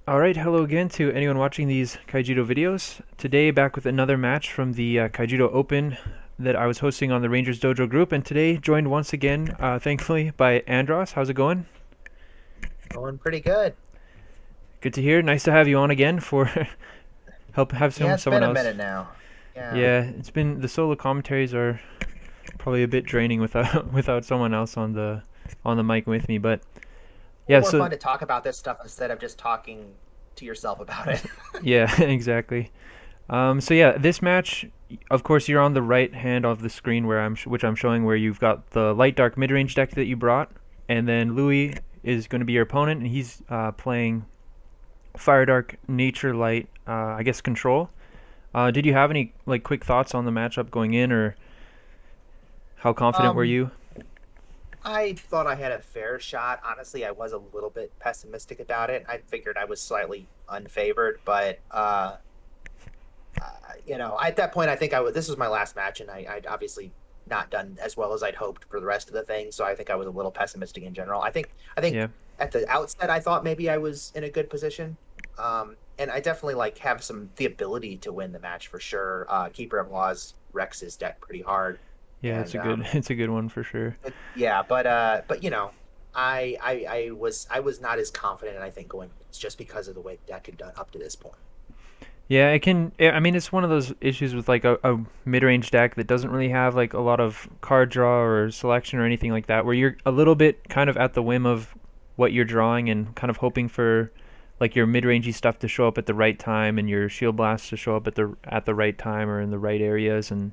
All right, hello again to anyone watching these Kaijudo videos. Today, back with another match from the Kaijudo Open that I was hosting on the Rangers Dojo group, and today joined once again, thankfully, by Andross. How's it going? Going pretty good. Good to hear. Nice to have you on again for help have Yeah, it's someone been a else. minute now. Yeah. Yeah, it's been the solo commentaries are probably a bit draining without without someone else on the mic with me, but A little yeah, more so fun to talk about this stuff instead of just talking to yourself about it. yeah, exactly. So yeah, this match, of course, you're on the right hand of the screen where which I'm showing, where you've got the light dark mid range deck that you brought, and then Loui is going to be your opponent, and he's playing fire dark nature light, I guess control. Did you have any like quick thoughts on the matchup going in, or how confident were Um, you? I thought I had a fair shot. Honestly, I was a little bit pessimistic about it. I figured I was slightly unfavored, but at that point, I think I was. This was my last match, and I'd obviously not done as well as I'd hoped for the rest of the thing. So I think I was a little pessimistic in general. I think Yeah, at the outset, I thought maybe I was in a good position. And I definitely like have the ability to win the match for sure. Keeper of Laws wrecks his deck pretty hard, yeah, it's and a good it's a good one for sure. yeah, but I was not as confident, I think, going just because of the way the deck had done up to this point. Yeah, it can. I mean, it's one of those issues with like a mid-range deck that doesn't really have like a lot of card draw or selection or anything like that, where you're a little bit kind of at the whim of what you're drawing and kind of hoping for like your mid-rangey stuff to show up at the right time and your shield blasts to show up at the right time or in the right areas and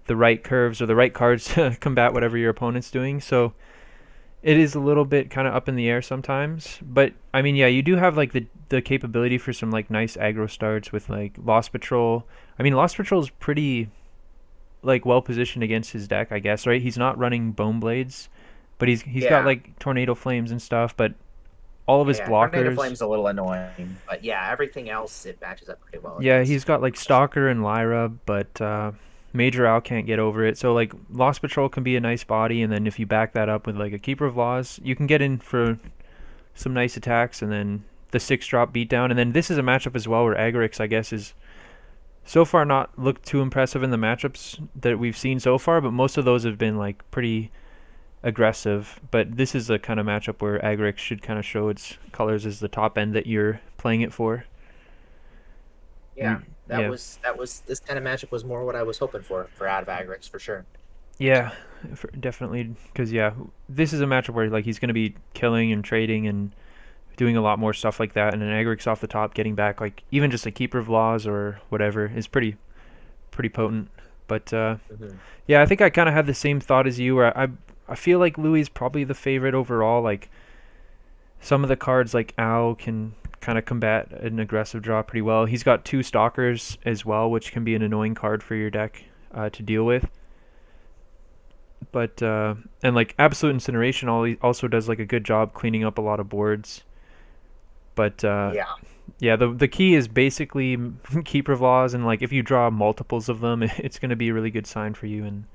the right curves or the right cards to combat whatever your opponent's doing. So it is a little bit kind of up in the air sometimes, but I mean, yeah, you do have like the capability for some like nice aggro starts with like Lost Patrol. I mean, Lost Patrol is pretty like well positioned against his deck, I guess, right? He's not running Bone Blades, but he's got Yeah, like Tornado Flames and stuff, but all of his yeah. Tornado blockers, Flame's a little annoying, but yeah, everything else it matches up pretty well yeah, against. he's got like Stalker and Lyra, but Major Owl can't get over it. So like Lost Patrol can be a nice body, and then if you back that up with like a Keeper of Laws, you can get in for some nice attacks, and then the 6-drop beatdown. And then this is a matchup as well where Agrics, I guess, is so far not looked too impressive in the matchups that we've seen so far, but most of those have been like pretty aggressive. But this is a kind of matchup where Agrics should kind of show its colors as the top end that you're playing it for. Yeah, And that yeah, was this kind of matchup was more what I was hoping for out of Agrix for sure. yeah, definitely. Because yeah, this is a matchup where like he's going to be killing and trading and doing a lot more stuff like that, and an Agrics off the top getting back like even just a Keeper of Laws or whatever is pretty potent. But Hmm. yeah, I think I kind of had the same thought as you, where I feel like Louis is probably the favorite overall. Like some of the cards like Owl can kind of combat an aggressive draw pretty well. He's got two Stalkers as well, which can be an annoying card for your deck to deal with. But and like Absolute Incineration also does like a good job cleaning up a lot of boards. But Yeah, yeah, the key is basically Keeper of Laws, and like if you draw multiples of them, it's going to be a really good sign for you. And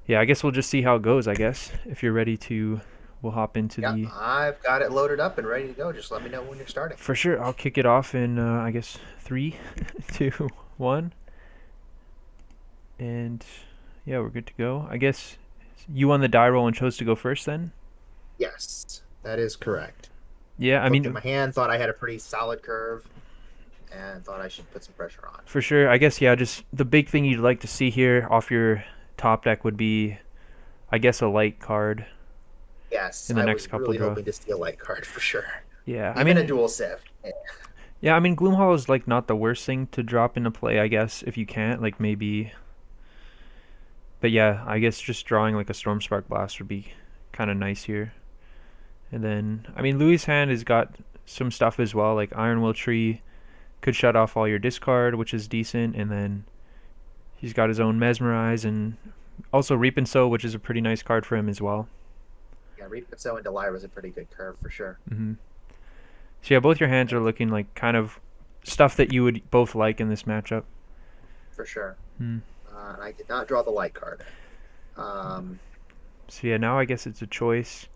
yeah, I guess we'll just see how it goes. I guess if you're ready to, we'll hop into yeah. the. I've got it loaded up and ready to go. Just let me know when you're starting. For sure, I'll kick it off in I guess three, two, one, and yeah, we're good to go. I guess you won the die roll and chose to go first then. Yes, that is correct. Yeah, I Looked at mean, my hand, thought I had a pretty solid curve, and thought I should put some pressure on. for sure. I guess yeah, just the big thing you'd like to see here off your top deck would be, I guess, a light card Yes, in the I next was couple really draw. hoping to steal light card for sure. Yeah, I Even a mean, dual sieve. yeah, I mean, Gloomhollow is like not the worst thing to drop into play, I guess, if you can't. Like maybe, but yeah, I guess just drawing like a Storm Spark Blast would be kind of nice here. And then, I mean, Louis' hand has got some stuff as well, like Iron Will Tree could shut off all your discard, which is decent. And then he's got his own Mesmerize and also Reap and Sow, which is a pretty nice card for him as well. Yeah, Reapitso and Delilah was a pretty good curve for sure. hmm So yeah, both your hands are looking like kind of stuff that you would both like in this matchup. For sure. Hmm. And I did not draw the light card. Um, So yeah, now I guess it's a choice.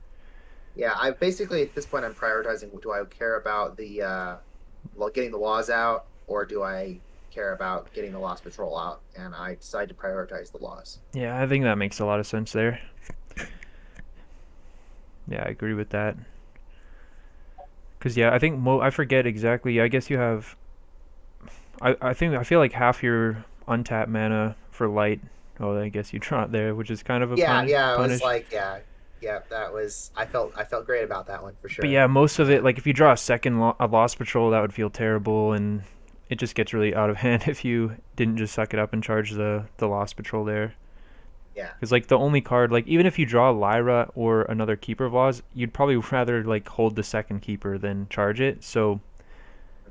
Yeah, I basically at this point I'm prioritizing. Do I care about the getting the laws out, or do I care about getting the lost patrol out? And I decide to prioritize the laws. Yeah, I think that makes a lot of sense there. Yeah, I agree with that. Cause yeah, I think I forget exactly. I guess you have. I feel like half your untapped mana for light. Oh, I guess you draw it there, which is kind of a Yeah, yeah, it was punish. like yeah, that was I felt great about that one for But sure. yeah, most of it, Yeah, like if you draw a second a lost patrol, that would feel terrible, and it just gets really out of hand if you didn't just suck it up and charge the lost patrol there. yeah. Because like the only card, like even if you draw Lyra or another Keeper of Laws, you'd probably rather like hold the second Keeper than charge it. So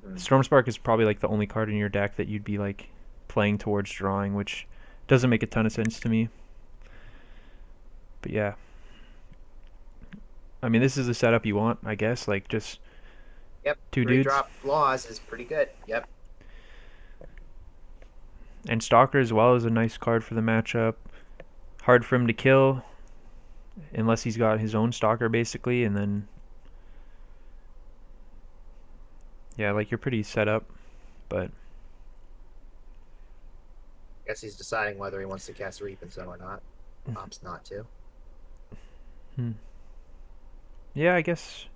Mhm. Stormspark is probably like the only card in your deck that you'd be like playing towards drawing, which doesn't make a ton of sense to me. But yeah, I mean this is the setup you want, I guess. Like just Yep, two three dudes drop laws is pretty good. Yep. and Stalker as well is a nice card for the matchup. Hard for him to kill unless he's got his own Stalker basically, and then yeah, like you're pretty set up, but. Guess he's deciding whether he wants to cast Reap and so or not. Opts not to. Hmm. Yeah, I guess.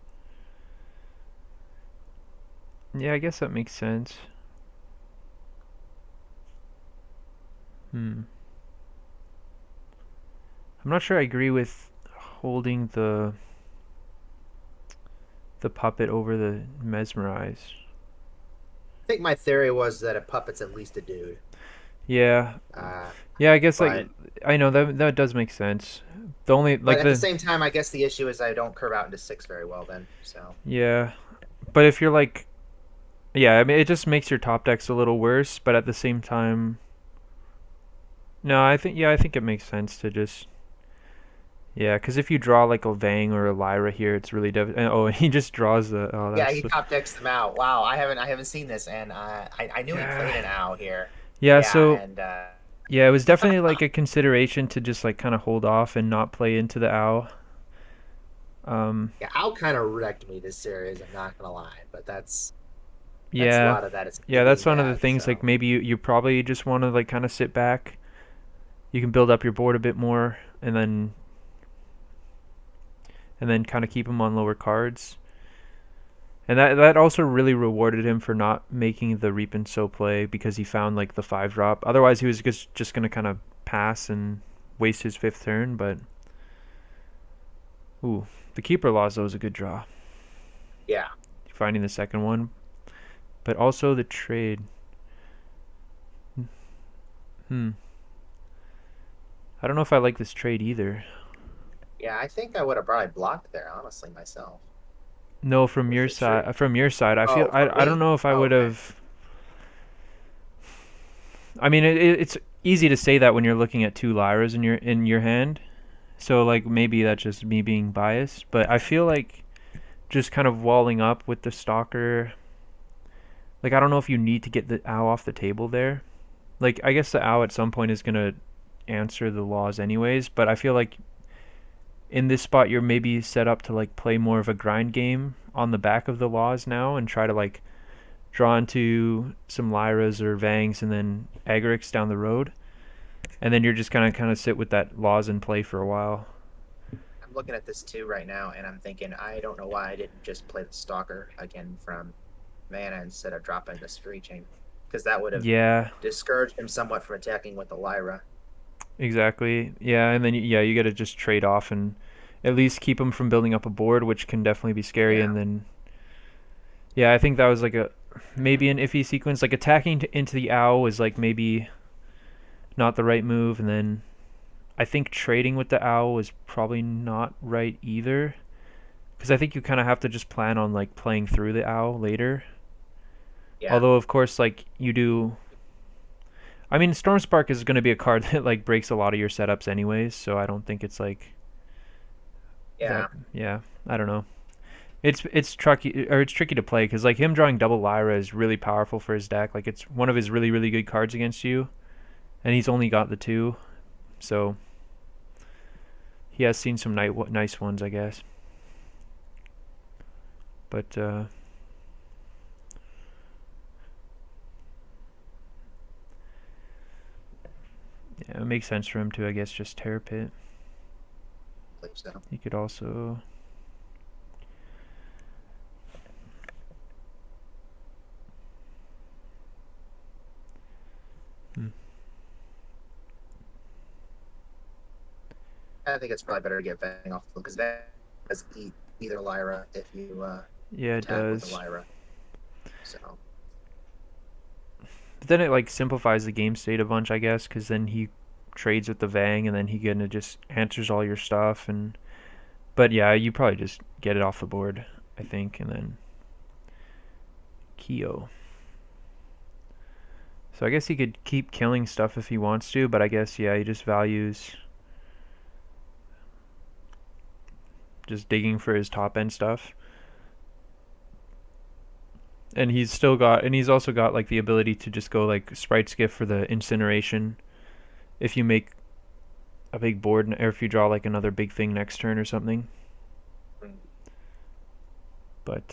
Yeah, I guess that makes sense. Hmm. I'm not sure I agree with holding the puppet over the mesmerize. I think my theory was that a puppet's at least a dude. Yeah. Uh, Yeah, I guess like but I know that does make sense. The only but like at the the same time, I guess the issue is I don't curve out into six very well then. So yeah, but if you're like yeah, I mean it just makes your top decks a little worse, but at the same time no, I think it makes sense to just yeah, because if you draw like a Vang or a Lyra here, it's really oh, he just draws the oh yeah, that's he top decks them out. Wow, I haven't seen this, and I knew he yeah played an owl here. yeah Yeah, so and yeah, it was definitely like a consideration to just like kind of hold off and not play into the owl. Um, yeah, owl kind of wrecked me this series. I'm not gonna lie, but that's a yeah, lot of that. It's me yeah, that's being one of the bad. things. Like So maybe you probably just want to like kind of sit back. You can build up your board a bit more, and then kind of keep him on lower cards. And that also really rewarded him for not making the Reap and Sow play because he found like the 5 drop. Otherwise, he was just gonna kind of pass and waste his 5th turn. But ooh, the Keeper Lazo is a good draw. yeah, Finding the second one, but also the trade. Hmm. I don't know if I like this trade either. yeah, I think I would have probably blocked there, honestly, myself No, from with your the tree. side. From your side, I feel Oh, for I don't me. know if I Oh, would okay. have. I mean, it's easy to say that when you're looking at 2 Lyras in your hand. So like maybe that's just me being biased, but I feel like just kind of walling up with the Stalker. Like I don't know if you need to get the owl off the table there. Like I guess the owl at some point is gonna answer the laws anyways, but I feel like in this spot you're maybe set up to like play more of a grind game on the back of the laws now and try to like draw into some Lyras or Vangs and then Agrics down the road. And then you're just gonna kind of sit with that laws in play for a while. I'm looking at this too right now, and I'm thinking I don't know why I didn't just play the Stalker again from mana instead of dropping the Screeching, because that would have Yeah, discouraged him somewhat from attacking with the Lyra. exactly. Yeah, and then yeah, you got to just trade off and at least keep him from building up a board, which can definitely be scary. Yeah, And then yeah, I think that was like a maybe an iffy sequence. Like attacking into the owl was like maybe not the right move, and then I think trading with the owl was probably not right either. Because I think you kind of have to just plan on like playing through the owl later. yeah, Although of course like you do. I mean, Stormspark is going to be a card that like breaks a lot of your setups anyways, so I don't think it's like that. yeah. Yeah, I don't know. It's tricky or it's tricky to play because like him drawing double Lyra is really powerful for his deck. Like it's one of his really good cards against you, and he's only got the two, so he has seen some nice ones, I guess. But yeah, it makes sense for him to, I guess, just tear pit. I believe so. He could also. Hmm. I think it's probably better to get Vang off because Vang does eat either Lyra if you Yeah, it attack with a does. Lyra. So But then it like simplifies the game state a bunch, I guess, because then he trades with the Vang, and then he gonna just answers all your stuff. And but yeah, you probably just get it off the board, I think, and then Kyo. So I guess he could keep killing stuff if he wants to, but I guess yeah, he just values just digging for his top end stuff. And he's also got like the ability to just go like sprite skiff for the incineration if you make a big board or if you draw like another big thing next turn or something. But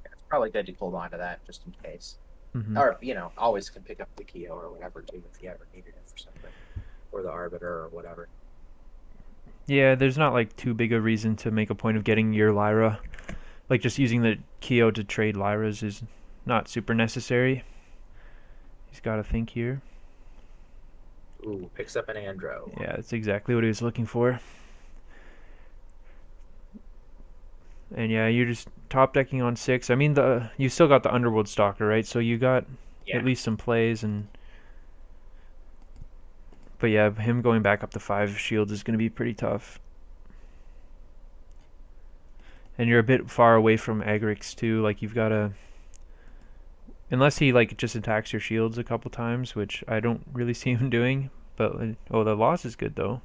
it's probably good to hold on to that just in case. mm-hmm. Or, always can pick up the Kyo or whatever too if you ever needed it for something. Or the Arbiter or whatever. Yeah, there's not like too big a reason to make a point of getting your Lyra. Like just using the Kyo to trade Lyras is not super necessary. He's got to think here. Ooh, picks up an Andro. Yeah, that's exactly what he was looking for. And yeah, you're just top decking on 6. I mean, you still got the Underworld Stalker, right? So you got at least some plays, and but yeah, him going back up to 5 shields is going to be pretty tough. And you're a bit far away from Agrix too. Like you've got to, unless he like just attacks your shields a couple times, which I don't really see him doing. But oh, the loss is good though.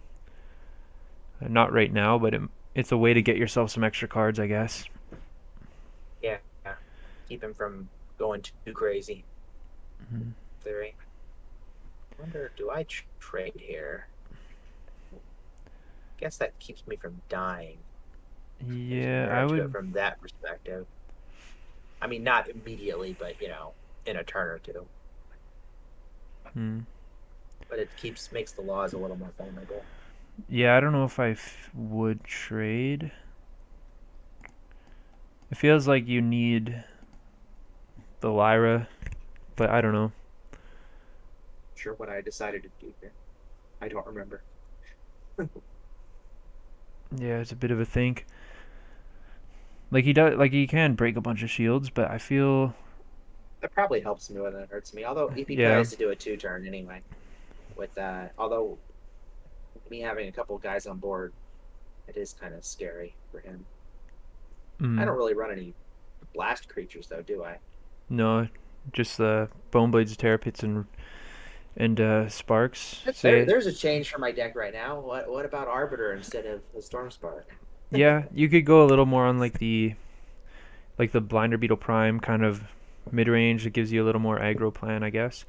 Not right now, but it's a way to get yourself some extra cards, I guess. Yeah, keep him from going too crazy. Mm-hmm. Theory. I wonder, do I trade here? Guess that keeps me from dying. Yeah, I would. From that perspective. I mean, not immediately, but in a turn or two. Hmm. But it makes the laws a little more vulnerable. Yeah, I don't know if I would trade. It feels like you need the Lyra, but I don't know. Sure, what I decided to do here. I don't remember. Yeah, it's a bit of a think. Like he can break a bunch of shields, but I feel That probably helps me more than it hurts me. Although he yeah. tries to do a 2-turn anyway. With although me having a couple guys on board, it is kind of scary for him. I don't really run any blast creatures though, do I? No, just the Bone Blades, Terra Pits, and Sparks. There's a change for my deck right now. What about Arbiter instead of the Storm Spark? Yeah, you could go a little more on like the Blinder Beetle Prime kind of mid range. It gives you a little more aggro plan, I guess.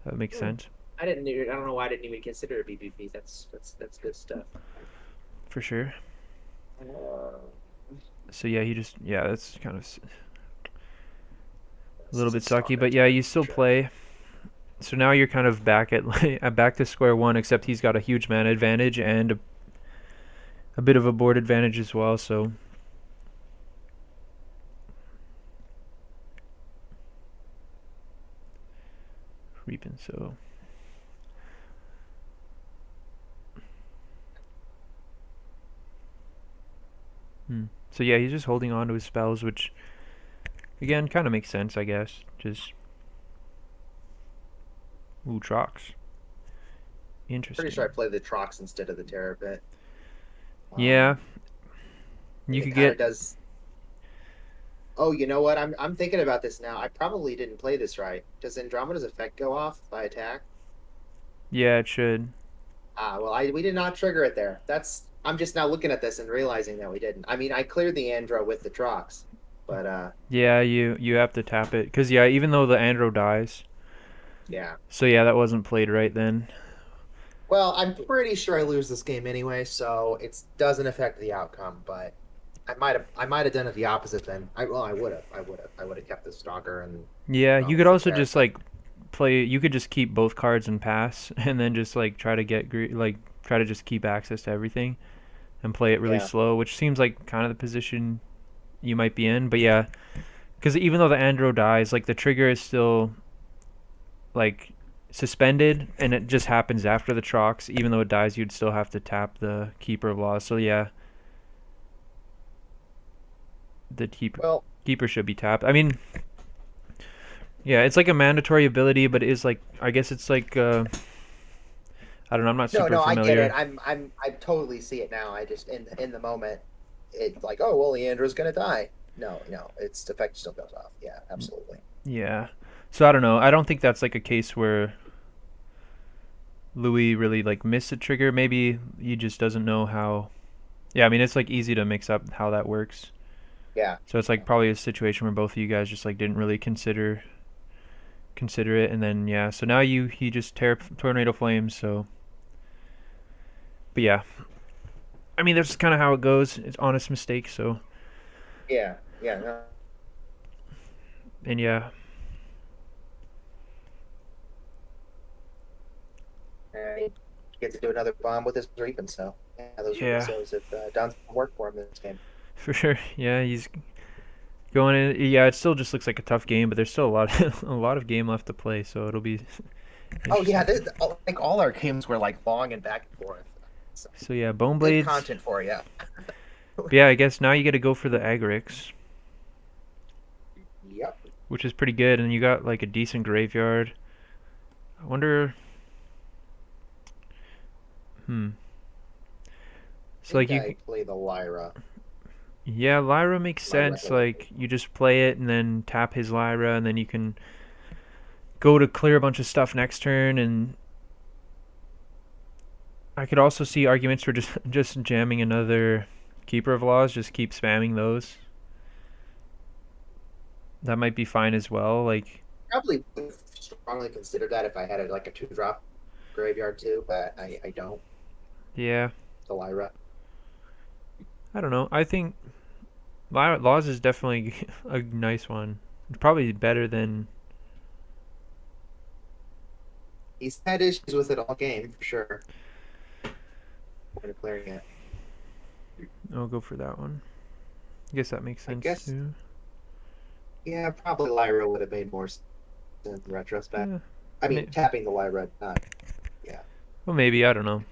That makes sense. I don't know why I didn't even consider a BBP. That's good stuff. For sure. So yeah, that's kind of a little bit sucky, but yeah, you still play. So now you're kind of back at back to square one, except he's got a huge mana advantage and a bit of a board advantage as well. So reaping so. So yeah, he's just holding on to his spells, which again kind of makes sense, I guess. Just Trox. Interesting. Pretty sure I played the Trox instead of the Terra Pit. Yeah. You could get. Does. Oh, you know what? I'm thinking about this now. I probably didn't play this right. Does Andromeda's effect go off by attack? Yeah, it should. Well, we did not trigger it there. I'm just now looking at this and realizing that we didn't. I mean, I cleared the Andro with the Trox, but yeah, you have to tap it because even though the Andro dies. Yeah. So yeah, that wasn't played right then. Well, I'm pretty sure I lose this game anyway, so it doesn't affect the outcome. But I might have done it the opposite then. I would have kept the stalker and Yeah, you could honestly also cared. just But like play. You could just keep both cards and pass, and then just like try to like try to just keep access to everything and play it really yeah, slow, which seems like kind of the position you might be in. But yeah, because even though the Andro dies, like the trigger is still like suspended, and it just happens after the Trox. Even though it dies, you'd still have to tap the Keeper of Laws. So yeah, the well, keeper should be tapped. I mean, yeah, it's like a mandatory ability, but it is like I guess it's like I don't know. I'm not no, super no, I get it. familiar. I totally see it now. I just in the moment, it's like, oh well, Leandra's gonna die. No, no, its effect still goes off. Yeah, absolutely. Yeah. So I don't know. I don't think that's like a case where Louis really like missed a trigger. Maybe he just doesn't know how. Yeah, I mean it's like easy to mix up how that works. Yeah, So it's like probably a situation where both of you guys just like didn't really consider it, and then yeah. So now he just tornado flames. So, but yeah, I mean that's kind of how it goes. It's honest mistake. So yeah, yeah. No, and yeah, he gets to do another bomb with his Reaping. So yeah, those yeah, shows if done some work for him this game. for sure. Yeah, he's going in. Yeah, it still just looks like a tough game, but there's still a lot a lot of game left to play. So it'll be Oh yeah, interesting. like all our games were like long and back and forth. So So yeah, Bone good Blades. content for you. But yeah, I guess now you got to go for the Agrix, Yep. which is pretty good, and you got like a decent graveyard. I wonder. Hmm. I So like think you, I play the Lyra. yeah, Lyra makes Lyra sense. Hillary. Like you just play it and then tap his Lyra, and then you can go to clear a bunch of stuff next turn. And I could also see arguments for just just jamming another Keeper of Laws. Just keep spamming those. That might be fine as well. Like Probably would strongly consider that if I had like a two drop graveyard too, but I don't. yeah, The Lyra. I don't know. I think Laws is definitely a nice one. Probably better than. He's had issues with it all game for sure. When clearing it. I'll go for that one. I guess that makes I sense guess too. yeah, probably Lyra would have made more sense in retrospect. Yeah, I mean tapping the Lyra, not yeah. well, maybe I don't know.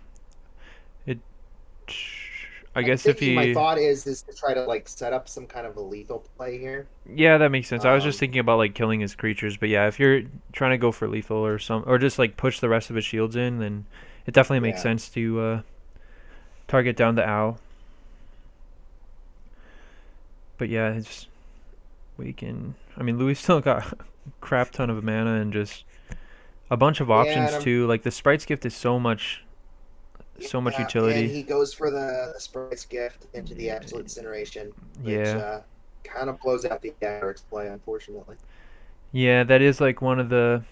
It. I I'm guess if thinking my he. thought is to try to like set up some kind of a lethal play here. Yeah, that makes sense. I was just Um, thinking about like killing his creatures, but yeah, if you're trying to go for lethal or or just like push the rest of his shields in, then it definitely makes yeah. sense to target down the owl. But yeah, it's we can. I mean, Louis still got a crap ton of mana and just a bunch of Yeah, options too. Like the Sprite's Gift is so much yeah, and utility. he goes for the Sprite's Gift into the Absolute Incineration, which Yeah, kind of blows out the Eric's play, unfortunately. yeah, that is like one of the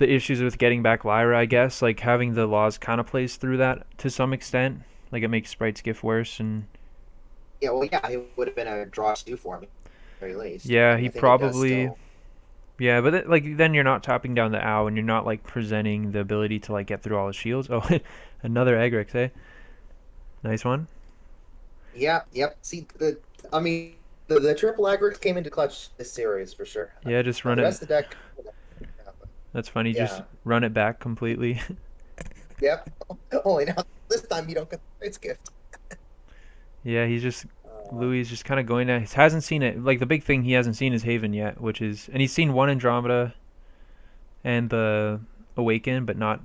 issues with getting back Lyra, I guess. Like having the laws kind of plays through that to some extent. Like it makes Sprite's Gift worse, and Yeah, well, yeah, it would have been a draw two for me, at the very least. yeah, I mean, he I think it does probably still. yeah, but like then you're not topping down the owl, and you're not like presenting the ability to like get through all his shields. Oh, another Egrix, eh? Nice one. Yeah, yep. See, the triple aggregate came into clutch this series for sure. Yeah, just Now, run the it. rest of the deck, That's funny. Just yeah, run it back completely. yep. Only now this time you don't get the Sprite's Gift. Yeah, he's just Uh, Louis is just kind of going at. He hasn't seen it. Like the big thing he hasn't seen is Haven yet, which is and he's seen one Andromeda and the Awaken, but not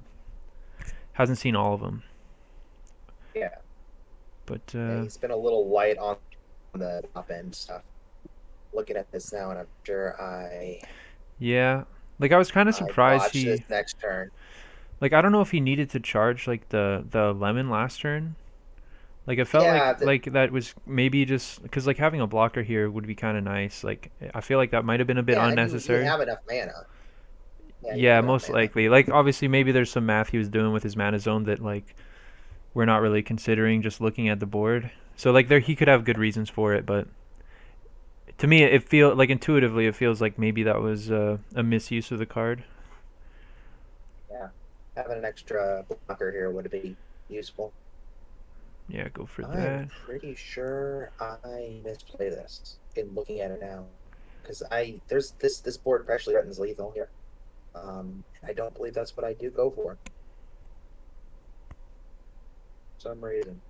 hasn't seen all of them. yeah, But yeah. He's been a little light on the top end stuff. Looking at this now, and I'm sure yeah, like I was kind of I surprised botched this he next turn. like I don't know if he needed to charge like the lemon last turn. Like it felt Yeah, like that was maybe just because like having a blocker here would be kind of nice. Like I feel like that might have been a bit yeah, and you unnecessary. have enough mana. Yeah, you Yeah, probably don't most pay that. likely. Like obviously maybe there's some math he was doing with his mana zone that like we're not really considering just looking at the board. So like there he could have good reasons for it, but to me it feel like intuitively it feels like maybe that was a misuse of the card. Yeah, having an extra blocker here would be useful. Yeah, go for I'm that. pretty sure I misplay this in looking at it now, because I there's this board actually threatens lethal here. I don't believe that's what I do go for some reason.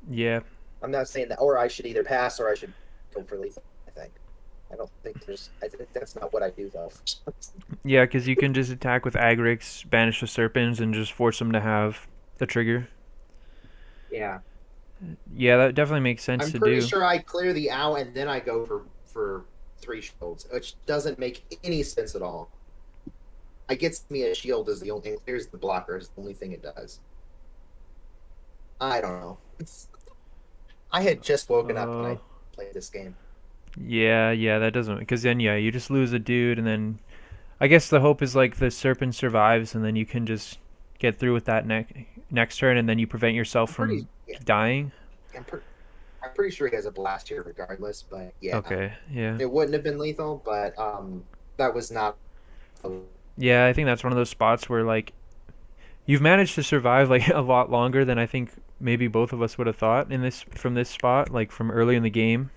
Yeah. I'm not saying that, or I should either pass or I should go for lethal. I think. I don't think there's. I think that's not what I do though. Yeah, because you can just attack with Agrix, banish the Serpents, and just force them to have the trigger. Yeah, Yeah, that definitely makes sense I'm to pretty do. sure I clear the owl and then I go for three shields, which doesn't make any sense at all. I gets me a shield is the only and clears the blocker is the only thing it does. I don't know. I had just woken up when Uh, I played this game. yeah, that doesn't because then yeah, you just lose a dude, and then I guess the hope is like the Serpent survives, and then you can just get through with that next turn, and then you prevent yourself I'm from pretty yeah. dying. I'm, pre- I'm pretty sure he has a blast here regardless, but yeah, Okay, yeah. it wouldn't have been lethal, but that was not. Yeah, I think that's one of those spots where like you've managed to survive like a lot longer than I think maybe both of us would have thought in this from this spot, like from early in the game.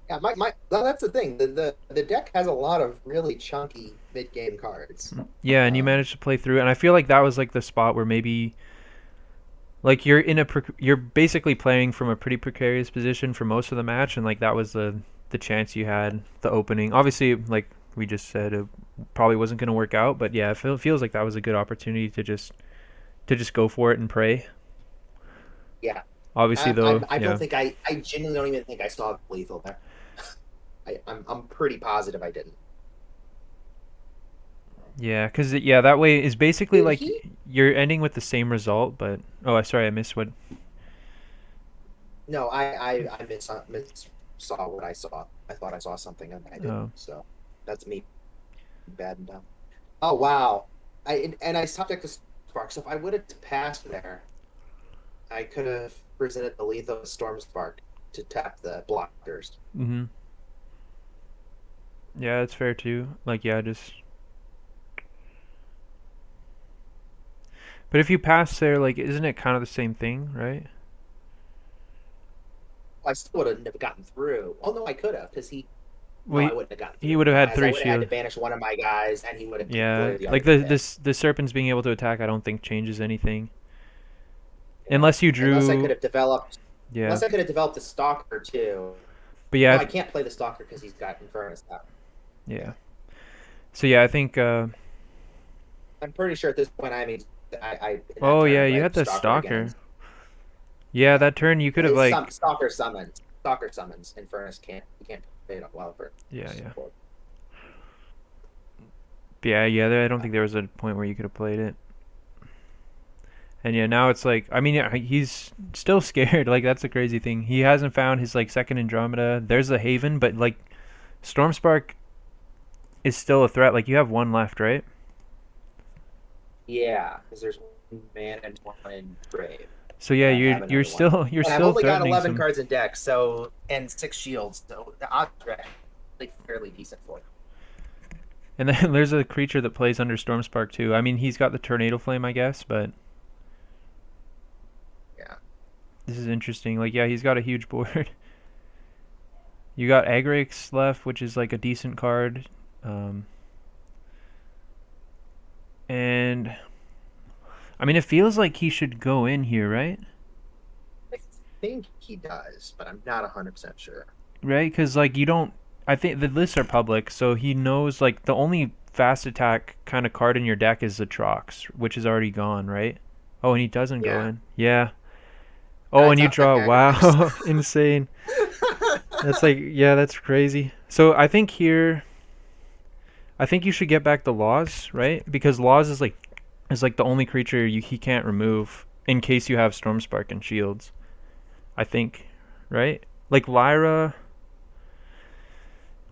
Yeah, my well, that's the thing. The deck has a lot of really chunky mid game cards. Yeah, and you Um, managed to play through it, and I feel like that was like the spot where maybe like you're basically playing from a pretty precarious position for most of the match, and like that was the chance you had, the opening. Obviously, like we just said, it probably wasn't going to work out, but yeah, feels like that was a good opportunity to just go for it and pray. yeah, Obviously, though, I don't yeah, think I genuinely don't even think I saw lethal there. I'm pretty positive I didn't. yeah, because yeah, that way is basically Did like he? you're ending with the same result, but oh, sorry, I missed what. No, I miss saw what I saw. I thought I saw something and I didn't. Oh, So that's me bad and dumb. Oh wow! I stopped at the spark. So if I would have passed there, I could have presented the lethal storm spark to tap the blockers. mm-hmm. Yeah, that's fair too. Like, yeah, just. But if you pass there, like, isn't it kind of the same thing, right? I still would have never gotten through. Oh no, I could have because he. No, Well, I wouldn't have gotten he through would have had as I three would have had to shield. banish one of my guys, and he would have Yeah, cleared the other like two hit. the serpents being able to attack, I don't think changes anything Yeah, unless you unless I could drew. have developed, Yeah, unless I could have developed the stalker too. but No, yeah, I can't play the stalker because he's got Infernus out. Yeah, yeah. So yeah, I think. I'm pretty sure at this point. I mean, I in that Oh yeah, turn you I had the stalkered again. stalker. Yeah, Yeah, that turn you could have it's some like. stalker summons. Stalker summons. Infernus can't. You can't play it well for Yeah. support. Yeah. I don't think there was a point where you could have played it. And yeah, now it's like I mean, yeah, he's still scared. Like that's the crazy thing. He hasn't found his like second Andromeda. There's the Haven, but like Stormspark is still a threat. Like you have one left, right? Yeah, because there's one man and one in grave, So yeah, and I have you're another one. still you're And I've still only got threatening 11 some. cards in deck, so and 6 shields, so the odds are actually fairly decent for it. And then there's a creature that plays under Stormspark too. I mean, he's got the Tornado Flame, I guess, but Yeah. this is interesting. Like, yeah, he's got a huge board. You got Agrix left, which is like a decent card, um, and I mean, it feels like he should go in here, right? I think he does, but I'm not 100% sure. Right? Because like you don't. I think the lists are public, so he knows like the only fast attack kind of card in your deck is the Trox, which is already gone, right? Oh, and he doesn't go Yeah. in. Yeah. And Oh, I and you top deck draw. Agricola. Wow, insane. That's like yeah, that's crazy. So I think here, I think you should get back the laws, right? Because laws is like the only creature he can't remove in case you have Stormspark and shields. I think, right? Like Lyra,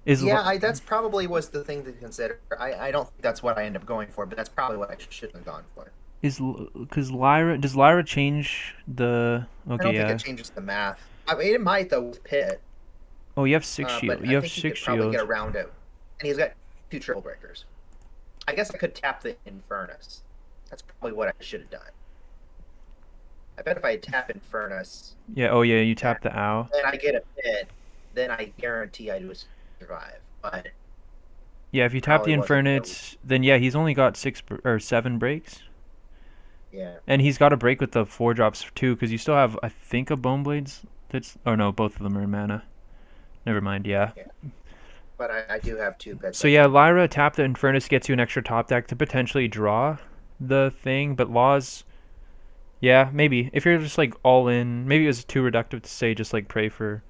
Is Yeah, that's probably was the thing to consider. I don't think that's what I end up going for, but that's probably what I should have gone for. because Lyra does Lyra change the? I Okay, don't think it yeah. changes the math. I mean, it might though with Pitt, Oh, you have six shield. but I You have think he six could probably get shields. around it. And he's got two triple breakers. I guess I could tap the Infernus. That's probably what I should have done. I bet if I tap Infernus, Yeah. Oh, yeah. You and tap the owl. then I get a Pit, then I guarantee I do survive. But Yeah. If you tap the probably wasn't the Infernits, then yeah, he's only got or seven breaks, yeah. and he's got a break with the 4 drops too, because you still have, I think, a Bone Blades. That's oh no, both of them are in mana. Never mind. Yeah. Yeah. But I do have two pets So I yeah, can. Lyra tap the Infernus gets you an extra top deck to potentially draw the thing, but Laws, yeah, maybe if you're just like all in, maybe it was too reductive to say just like pray for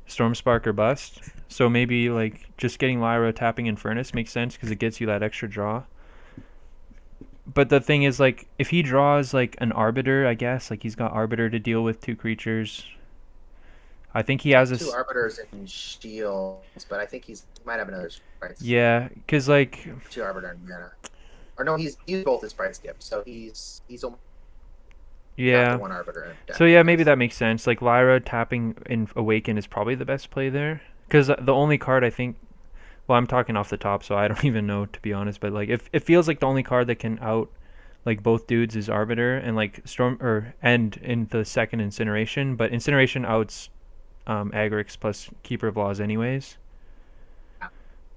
Stormspark or bust. So maybe like just getting Lyra tapping Infernus makes sense because it gets you that extra draw. But the thing is, like, if he draws like an Arbiter, I guess like he's got Arbiter to deal with 2 creatures. I think he has Two this. Arbiters and Shields, but I think he might have another Sprites. Yeah, because like Two Arbiter and mana. Or no, he's both his Sprite skipped, so he's almost got the yeah. one Arbiter in deck, So I yeah, maybe guess. that makes sense. Like Lyra tapping in Awaken is probably the best play there. Because the only card I think, well, I'm talking off the top, so I don't even know to be honest. But like, if it feels like the only card that can out like both dudes is Arbiter and like Storm or end in the second Incineration. But Incineration outs Agrix plus Keeper of Laws anyways.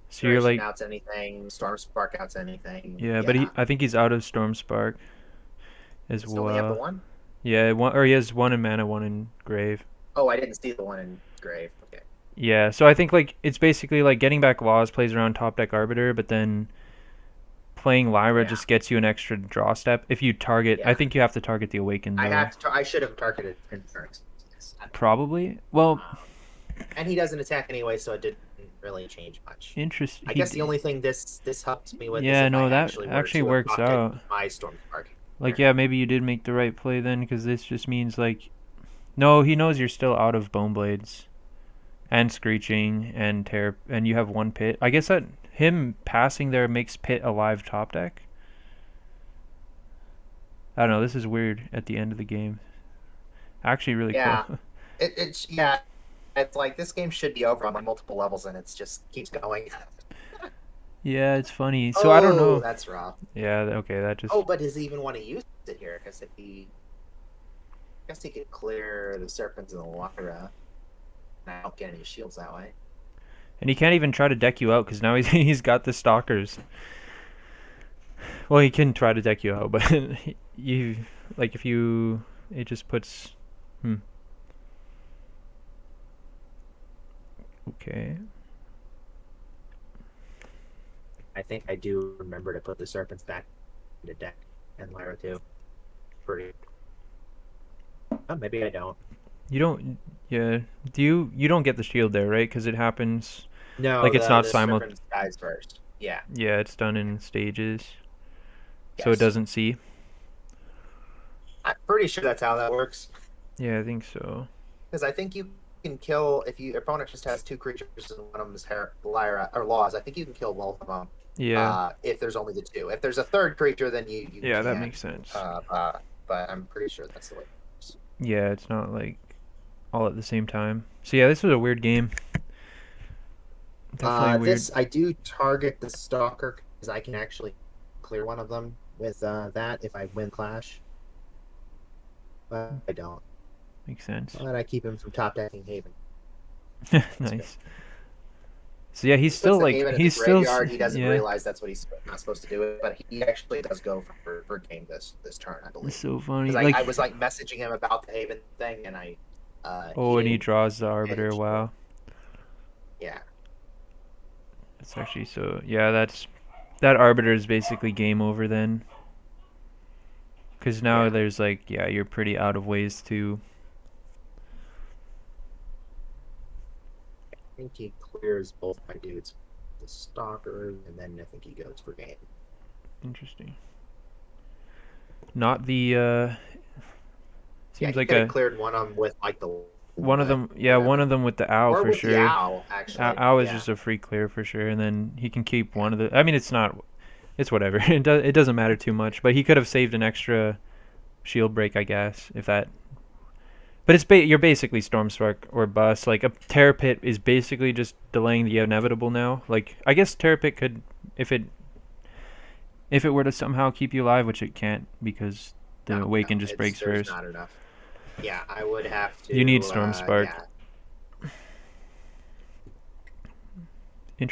So you're Generation like, outs anything, Storm Spark outs anything. yeah, but Yeah. I think he's out of Stormspark as Does he only have the well. one? Yeah, one or he has one in mana, one in Grave. Oh, I didn't see the one in Grave. Okay. Yeah, so I think like it's basically like getting back Laws plays around top deck Arbiter, but then playing Lyra Yeah. just gets you an extra draw step. If you target, I Yeah. think you have to target the Awakened though. I should have targeted Infernus. Yes. Probably. Well, And he doesn't attack anyway, so it didn't really change much. interest. I guess the only thing this helps me with is Yeah, if I no, that actually were actually to have works opted out. my Storm Spark. Like, yeah, maybe you did make the right play then, because this just means like, no, he knows you're still out of Bone Blades and Screeching and Tear, and you have one Pit. I guess that him passing there makes Pit a live top deck. I don't know. This is weird at the end of the game. Actually, really cool. Yeah. It's yeah. It's like this game should be over on like multiple levels, and it's just keeps going. Yeah, it's funny. So I don't Oh, know. that's rough. Yeah, okay, that just. Oh, but does he even want to use it here? Because if he, I guess he could clear the Serpents and the Lyra, and I don't get any shields that way. And he can't even try to deck you out because now he's got the Stalkers. Well, he can try to deck you out, but you like if you it just puts. Okay. I think I do remember to put the Serpents back in the deck and Lyra too. Pretty. Oh, maybe I don't. You don't. Yeah. You don't get the shield there, right? Because it happens. No, Like it's not the simul. Serpents dies first. Yeah. Yeah, it's done in stages, so it Yes. doesn't see. I'm pretty sure that's how that works. Yeah, I think so. Because I think you can kill if your opponent just has two creatures and one of them is Lyra or Laws. I think you can kill both of them. Yeah. If there's only the two. If there's a third creature, then you Yeah, that can't. makes sense. But I'm pretty sure that's the way it works. Yeah, it's not like all at the same time. So yeah, this was a weird game. Definitely weird. This I do target the Stalker because I can actually clear one of them with that if I win Clash. But I don't. Makes sense. But I keep him from top decking Haven. Nice. So yeah, he's He still puts the like Haven in he's the still graveyard. He doesn't yeah. realize that's what he's not supposed to do, but he actually does go for game this turn, I It's believe. so funny. Because Like I was like messaging him about the Haven thing, and I oh, and he didn't draws the Arbiter. manage to- Wow, Yeah. it's actually so. Yeah, that Arbiter is basically game over then. Because now Yeah. there's like yeah, you're pretty out of ways to. I think he clears both my dudes, the Stalker, and then I think he goes for game. Interesting. Not the Yeah, seems he like could have a cleared one of them with like the one of but them, yeah, one whatever. of them with the owl Or for with the sure. owl, actually. Owl is Yeah, just a free clear for sure, and then he can keep yeah, one of the. I mean, it's not, it's whatever. It doesn't matter too much, but he could have saved an extra shield break, I guess, if that. But you're basically Storm Spark or bust. Like a Terror Pit is basically just delaying the inevitable now. Like I guess Terror Pit could, if it were to somehow keep you alive, which it can't because the no, Awaken no, just it's breaks there's first. not enough. Yeah, I would have You need to. Storm Spark. Yeah,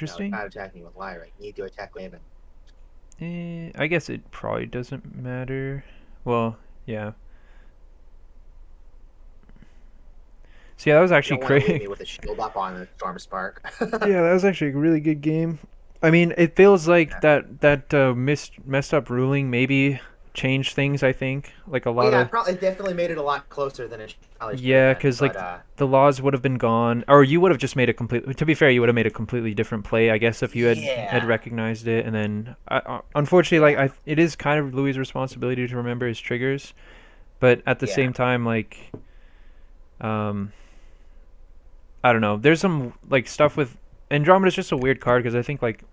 no, it's Interesting. not attacking with Lyra. You need to attack Raven. I guess it probably doesn't matter. Well, yeah. So yeah, that was You actually don't want to leave great. me with a shield up on the Storm Spark. Yeah, that was actually a really good game. I mean, it feels like Yeah. that messed up ruling maybe changed things. I think like a Well, lot yeah, of it probably definitely made it a lot closer than it probably should have yeah, been. because like But the laws would have been gone, or you would have just made a complete. To be fair, you would have made a completely different play, I guess, if you had yeah, recognized it. And then, unfortunately, like yeah, it is kind of Louis' responsibility to remember his triggers, but at the yeah, same time, like, um, I don't know. There's some like stuff with Andromeda's just a weird card because I think like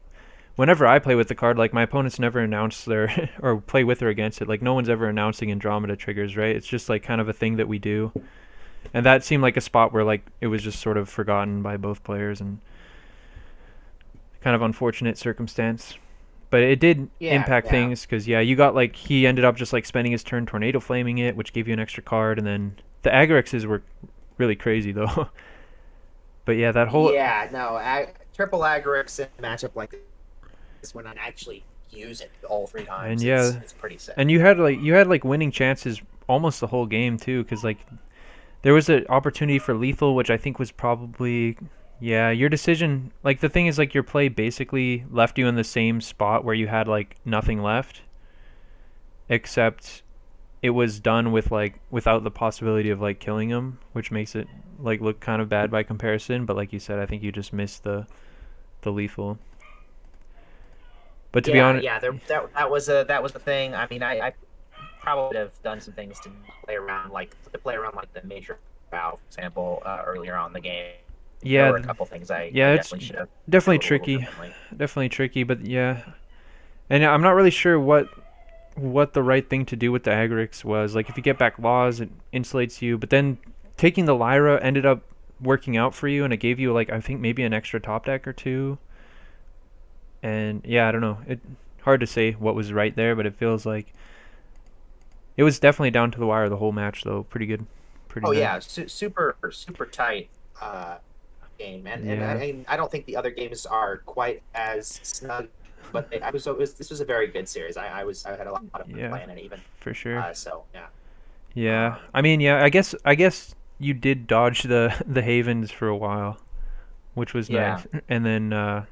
whenever I play with the card, like my opponents never announce their or play with or against it. Like no one's ever announcing Andromeda triggers, right? It's just like kind of a thing that we do. And that seemed like a spot where like it was just sort of forgotten by both players and kind of unfortunate circumstance. But it did yeah, impact yeah. things because yeah, you got like he ended up just like spending his turn tornado flaming it, which gave you an extra card, and then the Agarexes were really crazy though. But yeah, that whole Yeah, no, triple Agrics in a matchup like this when I actually use it all three and times, yeah, it's pretty sick. and you had like winning chances almost the whole game too, because like there was an opportunity for lethal, which I think was probably yeah, your decision. Like the thing is, like your play basically left you in the same spot where you had like nothing left, except it was done with like without the possibility of like killing him, which makes it like look kind of bad by comparison. But like you said, I think you just missed the lethal. But to be Yeah, honest, yeah, that was the thing. I mean, I probably would have done some things to play around like the major bow, for example, earlier on in the game. There yeah, were a couple things I yeah, it's definitely should have definitely handled a little tricky, differently. definitely tricky. But yeah, and I'm not really sure what the right thing to do with the Agrics was. Like if you get back laws, it insulates you, but then taking the Lyra ended up working out for you, and it gave you like I think maybe an extra top deck or two. And yeah, I don't know. It hard to say what was right there, but it feels like it was definitely down to the wire the whole match though. Pretty good, pretty Oh nice. yeah, super tight uh, game, and Yeah, I don't think the other games are quite as snug. But this was a very good series. I had a lot of fun yeah, playing it even. for sure. So yeah. Yeah, Um, I mean, yeah, I guess you did dodge the Havens for a while, which was yeah, nice. And then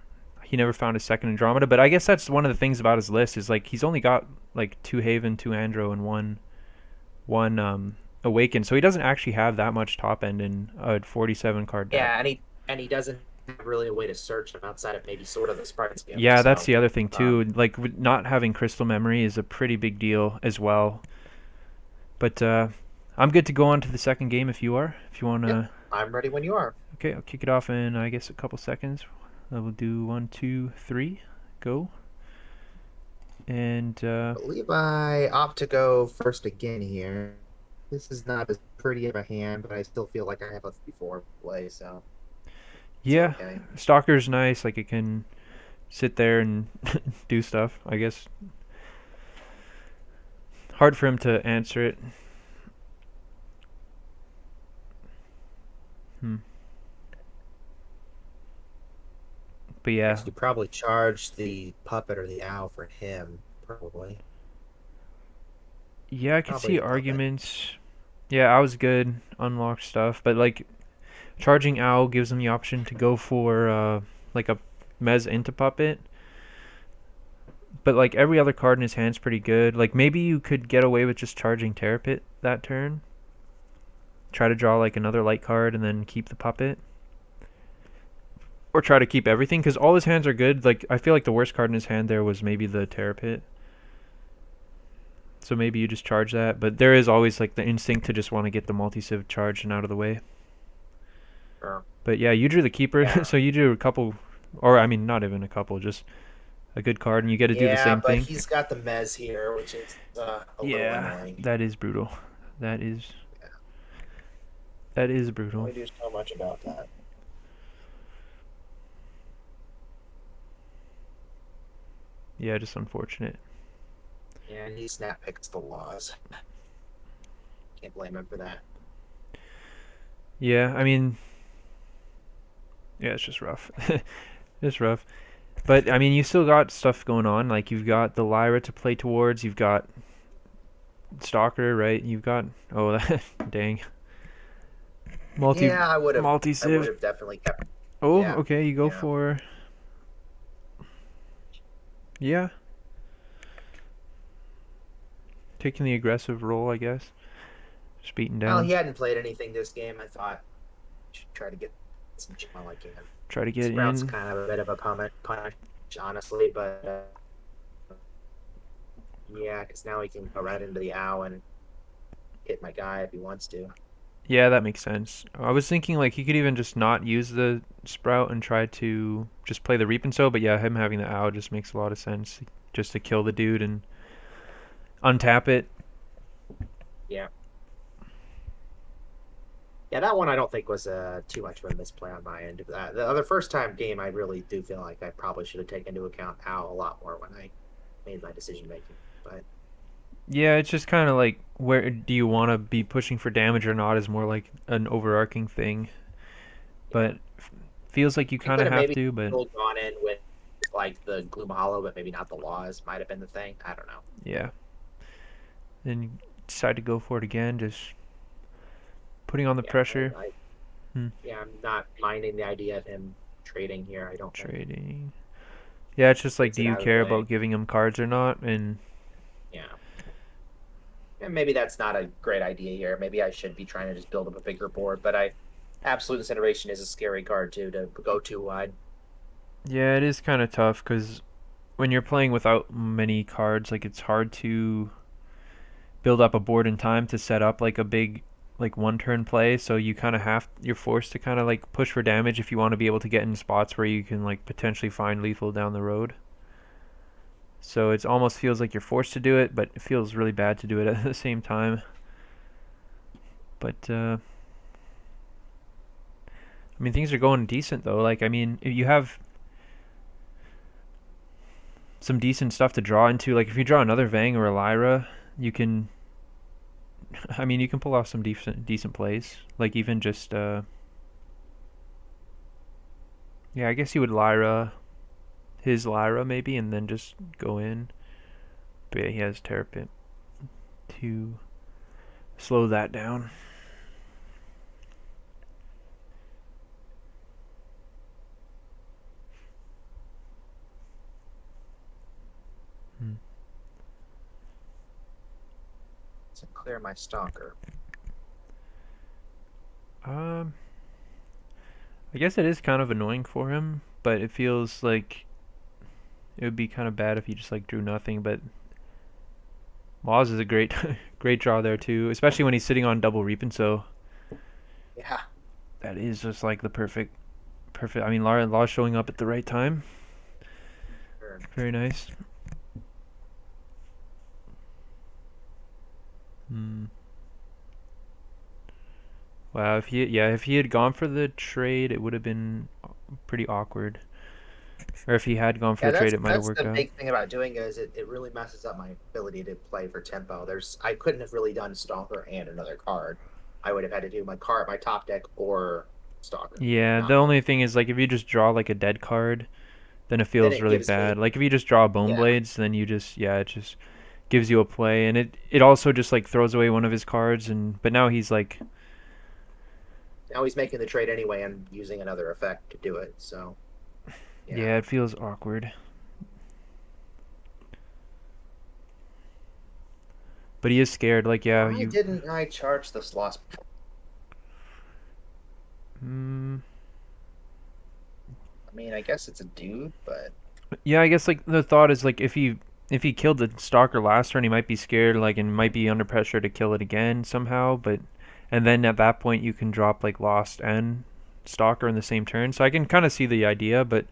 he never found a second Andromeda, but I guess that's one of the things about his list is like he's only got like two Haven, two Andro, and one Awaken, so he doesn't actually have that much top end in a 47 card deck. yeah, and he doesn't have really a way to search them outside of maybe sort of the Spartan's gift. Yeah, that's So the other thing too. um, Like not having crystal memory is a pretty big deal as well. But I'm good to go on to the second game if you are. If you want yep, to. I'm ready when you are. Okay, I'll kick it off in I guess a couple seconds. I will do 1, 2, 3, go. And I believe I opt to go first again here. This is not as pretty of a hand, but I still feel like I have a 3-4 play, so it's yeah, okay. Stalker's nice. Like it can sit there and do stuff. I guess hard for him to answer it. Hmm. But yeah, Guess you probably charge the puppet or the owl for him, probably. yeah, I could Probably see the puppet. arguments. Yeah, I was good, unlocked stuff, but like charging Owl gives him the option to go for like a Mez into Puppet. But like every other card in his hand's pretty good. Like maybe you could get away with just charging Terrapit that turn. Try to draw like another light card and then keep the Puppet. Or try to keep everything because all his hands are good. Like I feel like the worst card in his hand there was maybe the Terrapit. So maybe you just charge that. But there is always like the instinct to just want to get the multi-civ charged and out of the way. Or But yeah, you drew the keeper, yeah, so you drew a couple, or I mean, not even a couple, just a good card, and you get to do the yeah, same but thing. he's got the Mez here, which is a little Yeah, annoying. that is brutal. That is Yeah, that is can brutal. only do so much about that. Yeah, just unfortunate. Yeah, and he snap picks the laws. Can't blame him for that. Yeah, I mean, yeah, it's just rough. It's rough. But I mean, you still got stuff going on. Like you've got the Lyra to play towards. You've got Stalker, right? You've got oh, dang, multi Yeah, multi I would civ. have definitely kept. Oh, Yeah, okay. You go yeah, for yeah, taking the aggressive role, I guess. Just beating well, down. he hadn't played anything this game. I thought I should try to get some gem while I can. Try to get Sprout's in. kind of a bit of a punish, honestly, but yeah, because now he can go right into the owl and hit my guy if he wants to. Yeah, that makes sense. I was thinking like he could even just not use the sprout and try to just play the reap and sow, but yeah, him having the owl just makes a lot of sense. Just to kill the dude and untap it. Yeah, yeah, that one I don't think was too much of a misplay on my end. The other first time game, I really do feel like I probably should have taken into account owl a lot more when I made my decision making. But Yeah, it's just kind of like where do you want to be pushing for damage or not is more like an overarching thing. yeah, But feels like you I kind could of have have maybe to, but still gone in with like the Gloom Hollow, but maybe not the laws. Might have been the thing. I don't know. yeah. Then you decide to go for it again, just putting on the Yeah, pressure. Hmm. yeah, I'm not minding the idea of him trading here. I don't think Trading. Yeah, it's just like, gets do it you out of the care way. about giving him cards or not? And Yeah, and maybe that's not a great idea here. Maybe I should be trying to just build up a bigger board. But I absolute incineration is a scary card too to go too wide. yeah, it is kind of tough because when you're playing without many cards, like it's hard to build up a board in time to set up like a big like one turn play, so you kind of have you're forced to kind of like push for damage if you want to be able to get in spots where you can like potentially find lethal down the road. So it almost feels like you're forced to do it, but it feels really bad to do it at the same time. But I mean things are going decent though. Like I mean if you have some decent stuff to draw into, like if you draw another Vang or a Lyra, you can I mean you can pull off some decent plays. Like even just yeah, I guess you would Lyra his Lyra maybe and then just go in. But yeah, he has Terrapin to slow that down. Hmm. To clear my stalker. Um, I guess it is kind of annoying for him, but it feels like it would be kind of bad if he just like drew nothing. But Laws is a great, great draw there too, especially when he's sitting on double reap, and so Yeah, that is just like the perfect. I mean, Law showing up at the right time. sure. Very nice. Hmm. Wow, if he had gone for the trade, it would have been pretty awkward. Or if he had gone for Yeah, the trade, it might have that's worked the out. big thing about doing it is it really messes up my ability to play for tempo. I couldn't have really done Stalker and another card. I would have had to do my top deck or Stalker. Yeah, the Not only thing is like if you just draw like a dead card, then it then feels it really gives me bad. Like if you just draw Bone yeah. Blades, then you just yeah, it just gives you a play, and it also just like throws away one of his cards, and but now he's like Now he's making the trade anyway and using another effect to do it. So yeah. yeah, it feels awkward. But he is scared. Like yeah, Why you. didn't I charge this loss? Mm, I mean, I guess it's a dude, but yeah, I guess like the thought is like if he killed the stalker last turn, he might be scared like and might be under pressure to kill it again somehow. But and then at that point you can drop like Lost and Stalker in the same turn. So I can kind of see the idea, but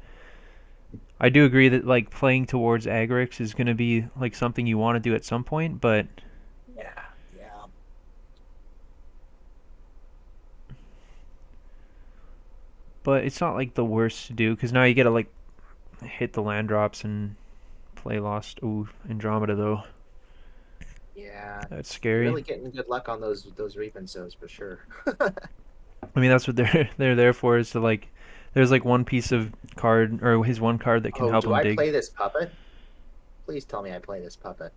I do agree that like playing towards Agrics is going to be like something you want to do at some point, but Yeah, yeah. it's not like the worst to do because now you get to like hit the land drops and play Lost. Ooh, Andromeda though. Yeah, That's scary. really getting good luck on those Reaping Sows for sure. I mean, that's what they're there for is to like there's like one piece of card or his one card that can Oh, help do him I dig. play this puppet? Please tell me I play this puppet.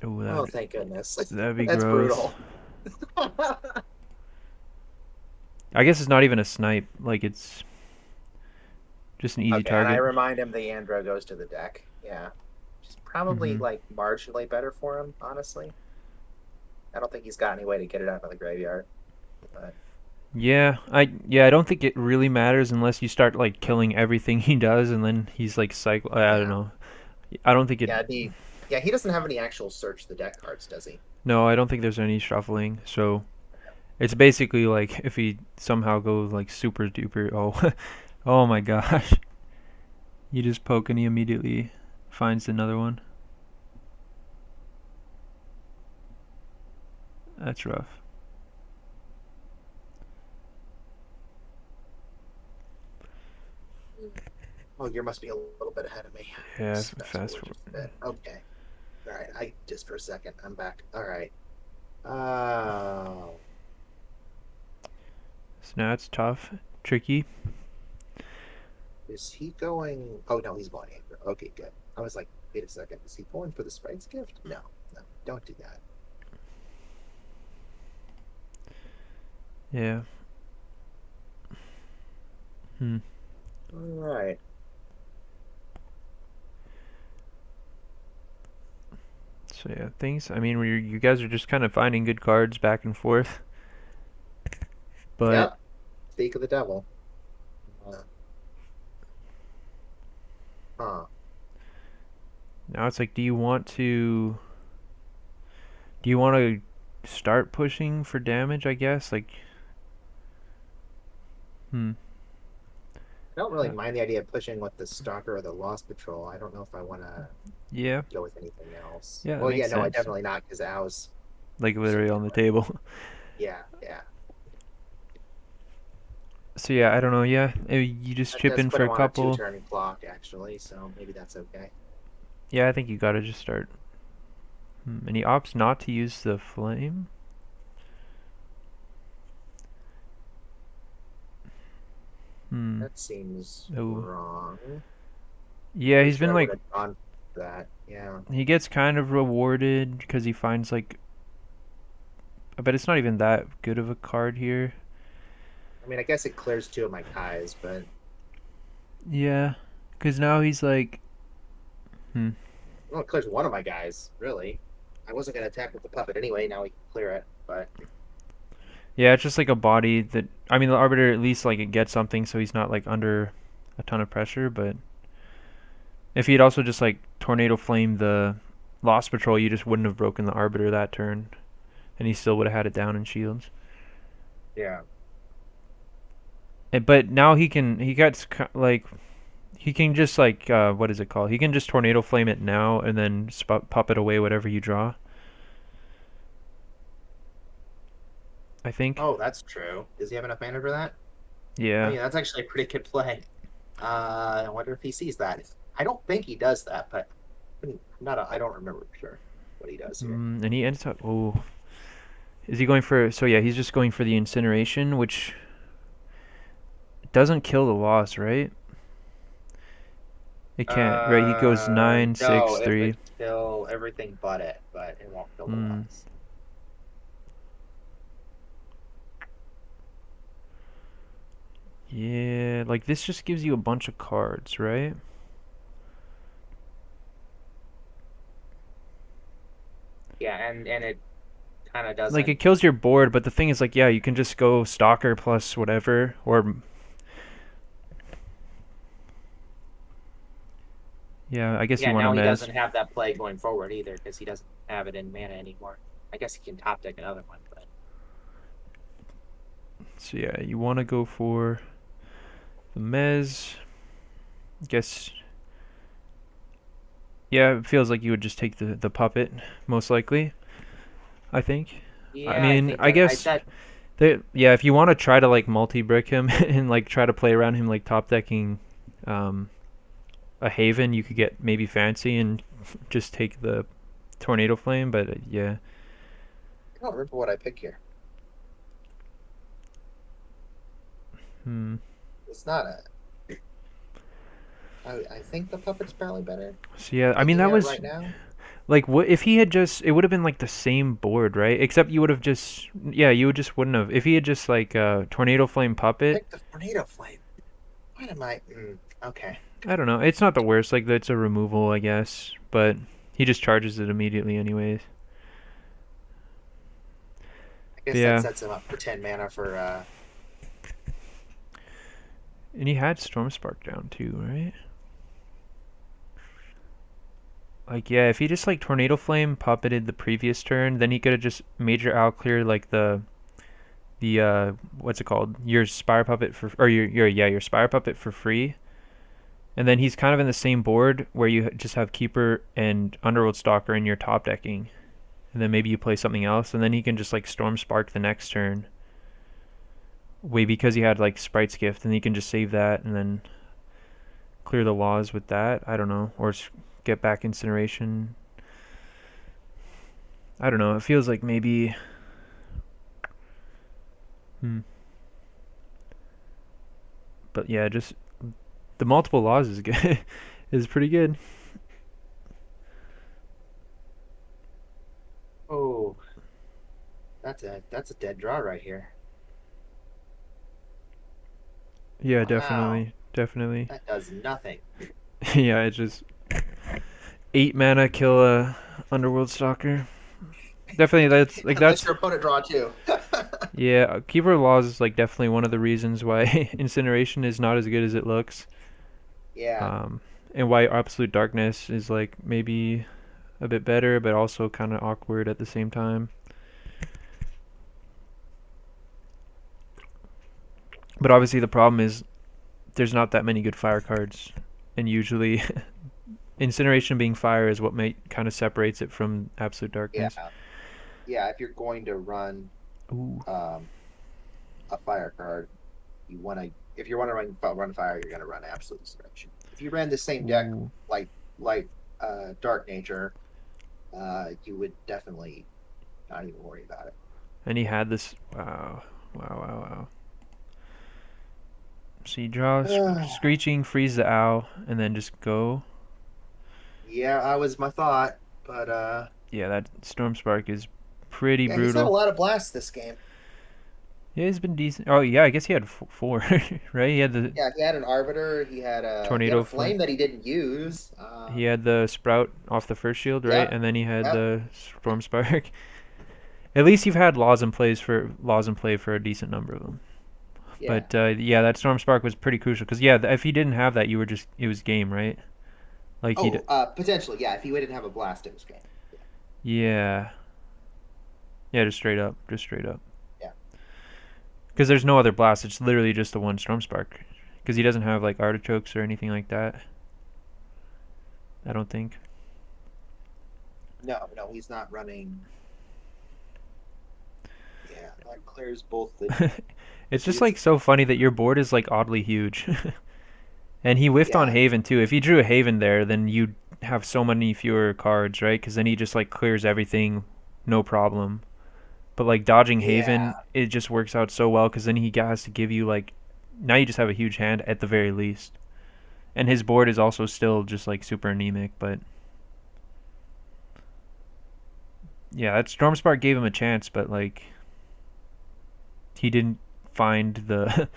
Oh, Oh, thank goodness. that'd be That's gross. brutal. I guess it's not even a snipe. Like it's just an easy Okay, and I target. remind him the Andro goes to the deck. Yeah. Which is probably Hmm. like marginally better for him, honestly. I don't think he's got any way to get it out of the graveyard. But I don't think it really matters unless you start like killing everything he does, and then he's like cycle. I don't yeah. know. I don't think it. Yeah, he doesn't have any actual search the deck cards, does he? No, I don't think there's any shuffling. So it's basically like if he somehow goes like super duper. Oh, oh my gosh! You just poke and he immediately finds another one. That's rough. Oh, you must be a little bit ahead of me. Yeah, Fast fast forward forward. just a bit. Okay. All right. I just for a second. I'm back. All right. Oh. So now it's tough, tricky. Is he going? Oh no, he's going Andro. Okay, good. I was like, wait a second. Is he going for the Sprite's gift? No, no, don't do that. Yeah. Hmm. All right. So yeah, things. I mean, you guys are just kind of finding good cards back and forth, but Yep. Stake of the devil. Uh, huh. now it's like, do you want to start pushing for damage? I guess like, hmm. I don't really Uh, mind the idea of pushing with the Stalker or the Lost Patrol. I don't know if I want to yeah, go with anything else. yeah, that Well, yeah, makes no, I sense. definitely not because Owl's Like so literally on the good. table. Yeah, yeah. So yeah, I don't know. Yeah, you just That chip does in put for him a on a couple. two-turn clock, actually, so maybe that's okay. Yeah, I think you gotta just start. And he opts not to use the flame. Hmm. That seems Oh. wrong. Yeah, Pretty he's sure been I would like have gone for that. Yeah. he gets kind of rewarded because he finds like, but it's not even that good of a card here. I mean, I guess it clears two of my Kais, but Yeah, because now he's like, hmm. well, it clears one of my guys, really. I wasn't going to attack with the puppet anyway. Now we can clear it, but Yeah, it's just like a body that I mean the arbiter at least like it gets something so he's not like under a ton of pressure, but if he'd also just like tornado flame the Lost Patrol, you just wouldn't have broken the arbiter that turn, and he still would have had it down in shields. yeah. But now he gets like he can just like what is it called? He can just tornado flame it now and then pop it away whatever you draw. I think. Oh, that's true. Does he have enough mana for that? Oh, Yeah. yeah, that's actually a pretty good play. I wonder if he sees that. I don't think he does that, but I don't remember for sure what he does here. And he ends up. Oh, is he going for? So yeah, he's just going for the incineration, which doesn't kill the loss, right? It can't, right? He goes nine, No, six, it would three. kill everything but it won't kill the Hmm. loss. Yeah, like this just gives you a bunch of cards, right? Yeah, and it kind of Like doesn't. it kills your board, but the thing is, like, yeah, you can just go Stalker plus whatever, or yeah, I guess you Yeah, want to now he mez. doesn't have that play going forward either because he doesn't have it in mana anymore. I guess he can top deck another one, but So yeah, you want to go for the Mez. Guess yeah, it feels like you would just take the puppet most likely. I think. I Yeah, I mean, think I that I guess that yeah, if you want to try to like multi-brick him and like try to play around him like top decking um, a Haven, you could get maybe fancy and just take the Tornado Flame. But yeah, I don't remember what I picked here. hmm. It's not a. I think the puppet's probably better. So yeah, I mean Thinking that it was right now. like what if he had just it would have been like the same board, right? Except you would have just yeah, you would just wouldn't have if he had just like Tornado Flame puppet. Pick the tornado flame. Why am I? Okay. I don't know. It's not the worst. Like it's a removal, I guess, but he just charges it immediately anyways. I But guess that yeah, sets him up for 10 mana for. and he had Storm Spark down too, right? Like yeah, if he just like Tornado Flame puppeted the previous turn, then he could have just Major Owl clear like the what's it called? Your Spire Puppet for or your Spire Puppet for free. And then he's kind of in the same board where you just have Keeper and Underworld Stalker in your top decking. And then maybe you play something else and then he can just like Storm Spark the next turn. Way because he had like Sprite's Gift and he can just save that and then clear the laws with that. I don't know. Or get back Incineration. I don't know. It feels like maybe. Hmm. But yeah, just the multiple laws is good. Is pretty good. Oh, that's a dead draw right here. Yeah, Wow, definitely, definitely. that does nothing. Yeah, it's just 8 mana kill a Underworld Stalker. Definitely, that's like Unless that's your opponent draw two. yeah. Keeper of Laws is like definitely one of the reasons why Incineration is not as good as it looks. Yeah. Um, and why Absolute Darkness is like maybe a bit better, but also kind of awkward at the same time. But obviously, the problem is there's not that many good fire cards, and usually Incineration being fire is what kind of separates it from Absolute Yeah. Darkness. Yeah. If you're going to run Ooh. um, a fire card, you want to. If you want to run fire, you're going to run absolute destruction. If you ran the same deck Ooh. like like Dark Nature, you would definitely not even worry about it. And he had this. Wow. Wow, wow, wow. So you draw Screeching, freeze the owl, and then just go. Yeah, that was my thought, but Yeah, that Storm Spark is pretty yeah, he's had a brutal. lot of blasts this game. Yeah, he's been decent. Oh, yeah, I guess he had four, right? He had the Yeah, he had an Arbiter. He had a Tornado Flame. flame that he didn't use. He had the Sprout off the first shield, right? Yep, And then he had yep, the Storm Spark. At least you've had laws in play for a decent number of them. yeah. But yeah, that Storm Spark was pretty crucial because yeah, if he didn't have that, you were just it was game, right? Like Oh, potentially, yeah. If he didn't have a blast, it was game. Yeah, yeah, yeah, just straight up. yeah. Because there's no other blast. It's literally just the one Storm Spark. Because he doesn't have like artichokes or anything like that. I don't think. No, no, he's not running. Yeah, that clears both the. It's just It's like so funny that your board is like oddly huge. And he whiffed on yeah, Haven too. If he drew a Haven there, then you'd have so many fewer cards, right? Because then he just like clears everything, no problem. But like dodging yeah, Haven, it just works out so well because then he has to give you like now you just have a huge hand at the very least. And his board is also still just like super anemic, but yeah, that Stormspark gave him a chance, but like he didn't find the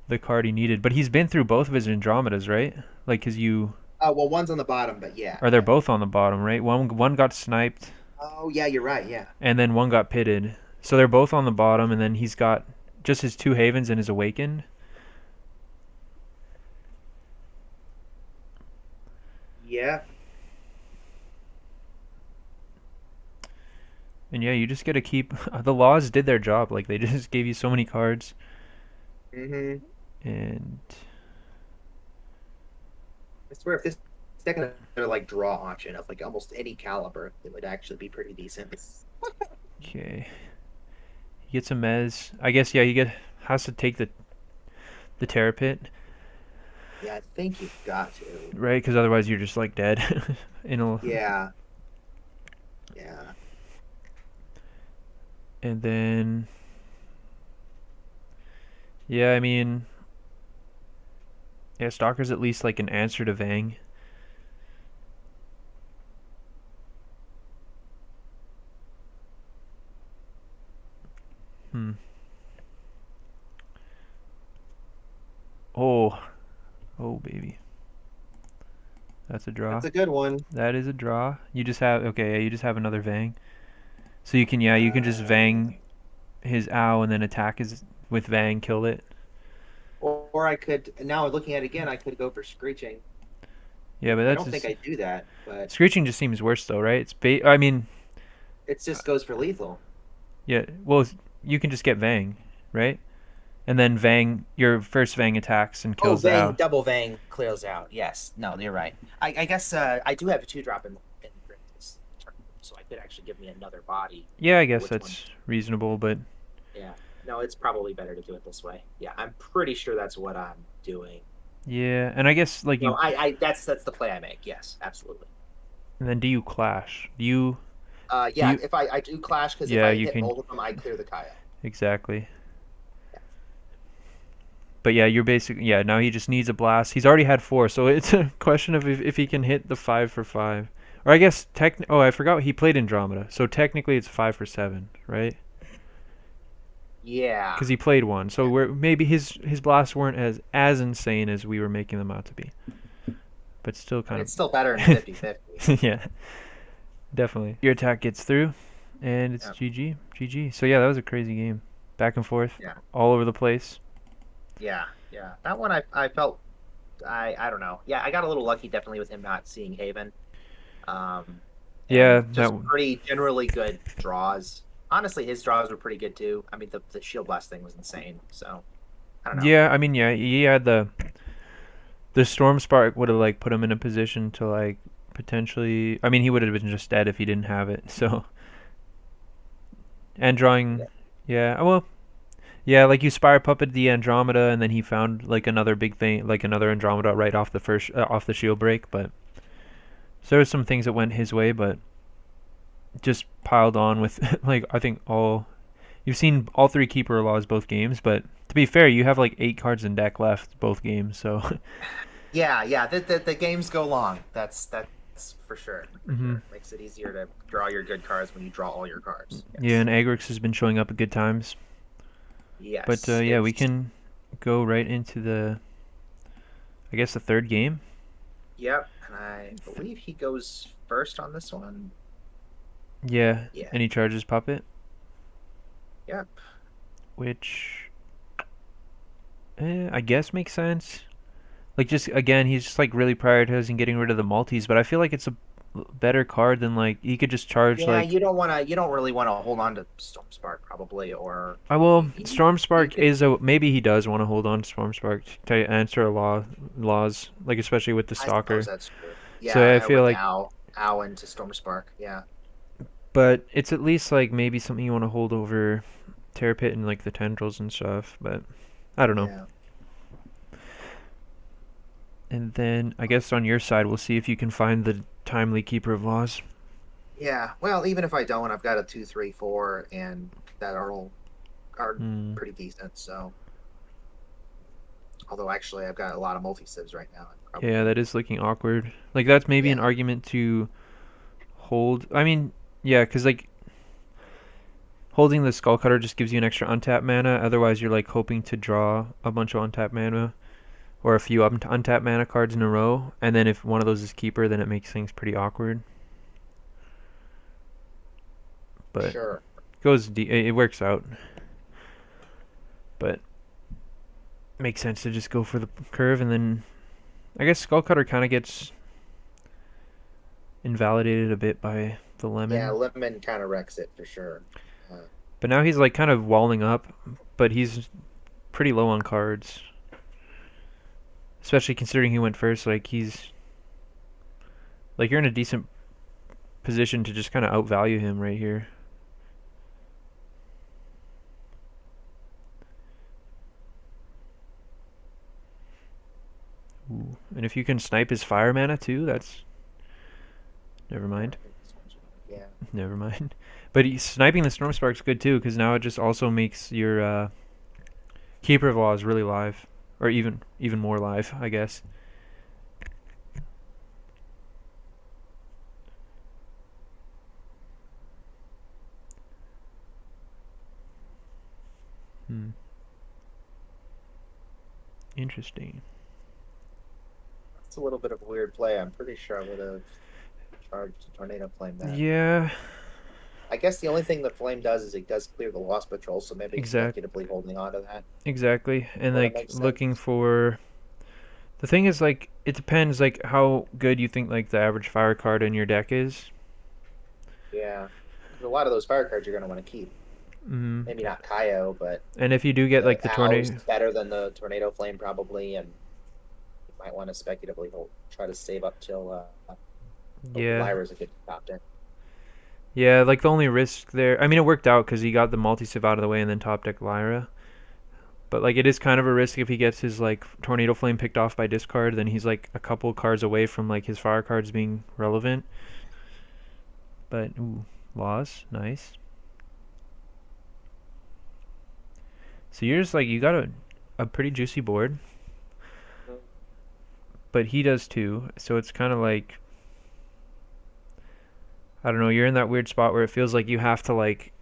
the card he needed. But he's been through both of his Andromedas, right? Like, cause you well, one's on the bottom, but yeah, or they're yeah. both on the bottom, right? One got sniped, Oh, yeah, you're right. Yeah, and then one got pitted. So they're both on the bottom, and then he's got just his two Havens and his Awakened. yeah. And yeah, you just gotta keep the laws did their job. Like they just gave you so many cards. Mm-hmm. And I swear, if this deck had a like draw option of like almost any caliber, it would actually be pretty decent. okay, he gets a mez. I guess yeah, has to take the terror pit, Yeah, I think you've got to. right? Because otherwise you're just like dead. in a, Yeah, yeah. and then yeah, I mean yeah, Stalker's at least like an answer to Vang. Hmm. Oh, oh baby, that's a draw. That's a good one. That is a draw. You just have okay. Yeah, you just have another Vang. So you can yeah, you can just Uh, Vang his owl and then attack his with Vang, kill it. or I could now looking at it again, I could go for screeching. Yeah, but I that's don't think just I do that, but screeching just seems worse though, right? I mean, it just goes for lethal. yeah. Well, you can just get Vang, right? And then Vang your first Vang attacks and Oh, kills the Vang, owl. double Vang clears out. Yes, no, you're right. I guess I do have a 2-drop in this turn, so I could actually give me another body. Yeah, I guess Which one? that's reasonable, but Yeah, no, it's probably better to do it this way. Yeah, I'm pretty sure that's what I'm doing. yeah, and I guess like No, you that's the play I make. Yes, absolutely. and then do you clash? Do Yeah, you if I do clash because if yeah, I you hit can both of them, I clear the Kyle. exactly. But yeah, you're basically yeah. Now he just needs a blast. He's already had four, so it's a question of if he can hit the 5 for 5. Or I guess oh, I forgot he played Andromeda, so technically it's 5 for 7, right? Yeah, Because he played one, so yeah. maybe his blasts weren't as insane as we were making them out to be, but still I mean, kind it's still better than of 50-50. yeah, definitely. Your attack gets through, and it's Yeah, GG. So yeah, that was a crazy game, back and forth, yeah, all over the place. yeah, yeah. That one I felt I don't know. Yeah, I got a little lucky definitely with him not seeing Haven. Um, Yeah, and that just one. pretty generally good draws. Honestly, his draws were pretty good too. I mean, the shield blast thing was insane. So I don't know. Yeah, I mean, yeah, he had the storm spark would have like put him in a position to like potentially. I mean, he would have been just dead if he didn't have it. So and drawing, Yeah, yeah, well, yeah, like you spire puppet the Andromeda, and then he found like another big thing, like another Andromeda right off the first off the shield break. But so there were some things that went his way, but just piled on with like I think all you've seen all three keeper laws both games, but to be fair, you have like 8 cards in deck left both games, so. yeah. The games go long. That's for sure. For hmm sure, makes it easier to draw your good cards when you draw all your cards. Yeah, Yes, and Agrix has been showing up at good times. But yes. yeah, we It's can go right into I guess the third game. yep. And I believe he goes first on this one. Yeah, Yeah. and he charges puppet, Yep. which I guess makes sense. Like just again, he's just like really prioritizing getting rid of the multis, but I feel like it's a better card than like he could just charge Yeah, like. you don't really want to hold on to Storm Spark probably, or I will. Storm you Spark could. is a maybe he does want to hold on to Storm Spark to answer laws like especially with the I suppose stalker. that's true. So I Yeah, feel with like Ow into Storm Spark. Yeah, but it's at least like maybe something you want to hold over Terror Pit and like the tendrils and stuff. But I don't know. yeah, And then I guess on your side, we'll see if you can find the timely Keeper of Laws. yeah. Well, even if I don't, I've got a 2, 3, 4, and that are Hmm. pretty decent. So, although actually I've got a lot of multi sieves right now. Yeah, Probably. that is looking awkward. Like that's maybe an Yeah, argument to hold. I mean, yeah, because like holding the Skull Cutter just gives you an extra untap mana. Otherwise, you're like hoping to draw a bunch of untap mana or a few untap mana cards in a row. And then if one of those is Keeper, then it makes things pretty awkward. But sure. it works out. But makes sense to just go for the curve, and then I guess Skull Cutter kind of gets invalidated a bit by the Yeah, lemon. Lemon kind of wrecks it for sure. Uh, But now he's like kind of walling up, but he's pretty low on cards, especially considering he went first. Like he's like you're in a decent position to just kind of outvalue him right here. Ooh. And if you can snipe his fire mana too, that's never mind. Yeah. Never mind. But sniping the Storm Spark's good too, because now it just also makes your Keeper of Laws really live, or even more live, I guess. Hmm. Interesting. It's a little bit of a weird play. I'm pretty sure I would have charged Tornado Flame that. Yeah. I guess the only thing the Flame does is it does clear the Lost Patrol, so maybe Exact. speculatively holding on to that. Exactly. And Well, that like makes looking sense. for the thing is like it depends like how good you think like the average fire card in your deck is. Yeah. A lot of those fire cards you're going to want to keep. Mm-hmm. Maybe not Kaio, but And if you do get the like the Owl's tornado, better than the Tornado Flame probably, and you might want to speculatively try to save up till yeah, Lyra's a good top deck. yeah, like the only risk there. I mean, it worked out because he got the multi-sieve out of the way and then top deck Lyra. But like it is kind of a risk if he gets his like tornado flame picked off by discard, then he's like a couple cards away from like his fire cards being relevant. But ooh, laws, nice. So you're just like you got a pretty juicy board, but he does too. So it's kind of like I don't know. You're in that weird spot where it feels like you have to like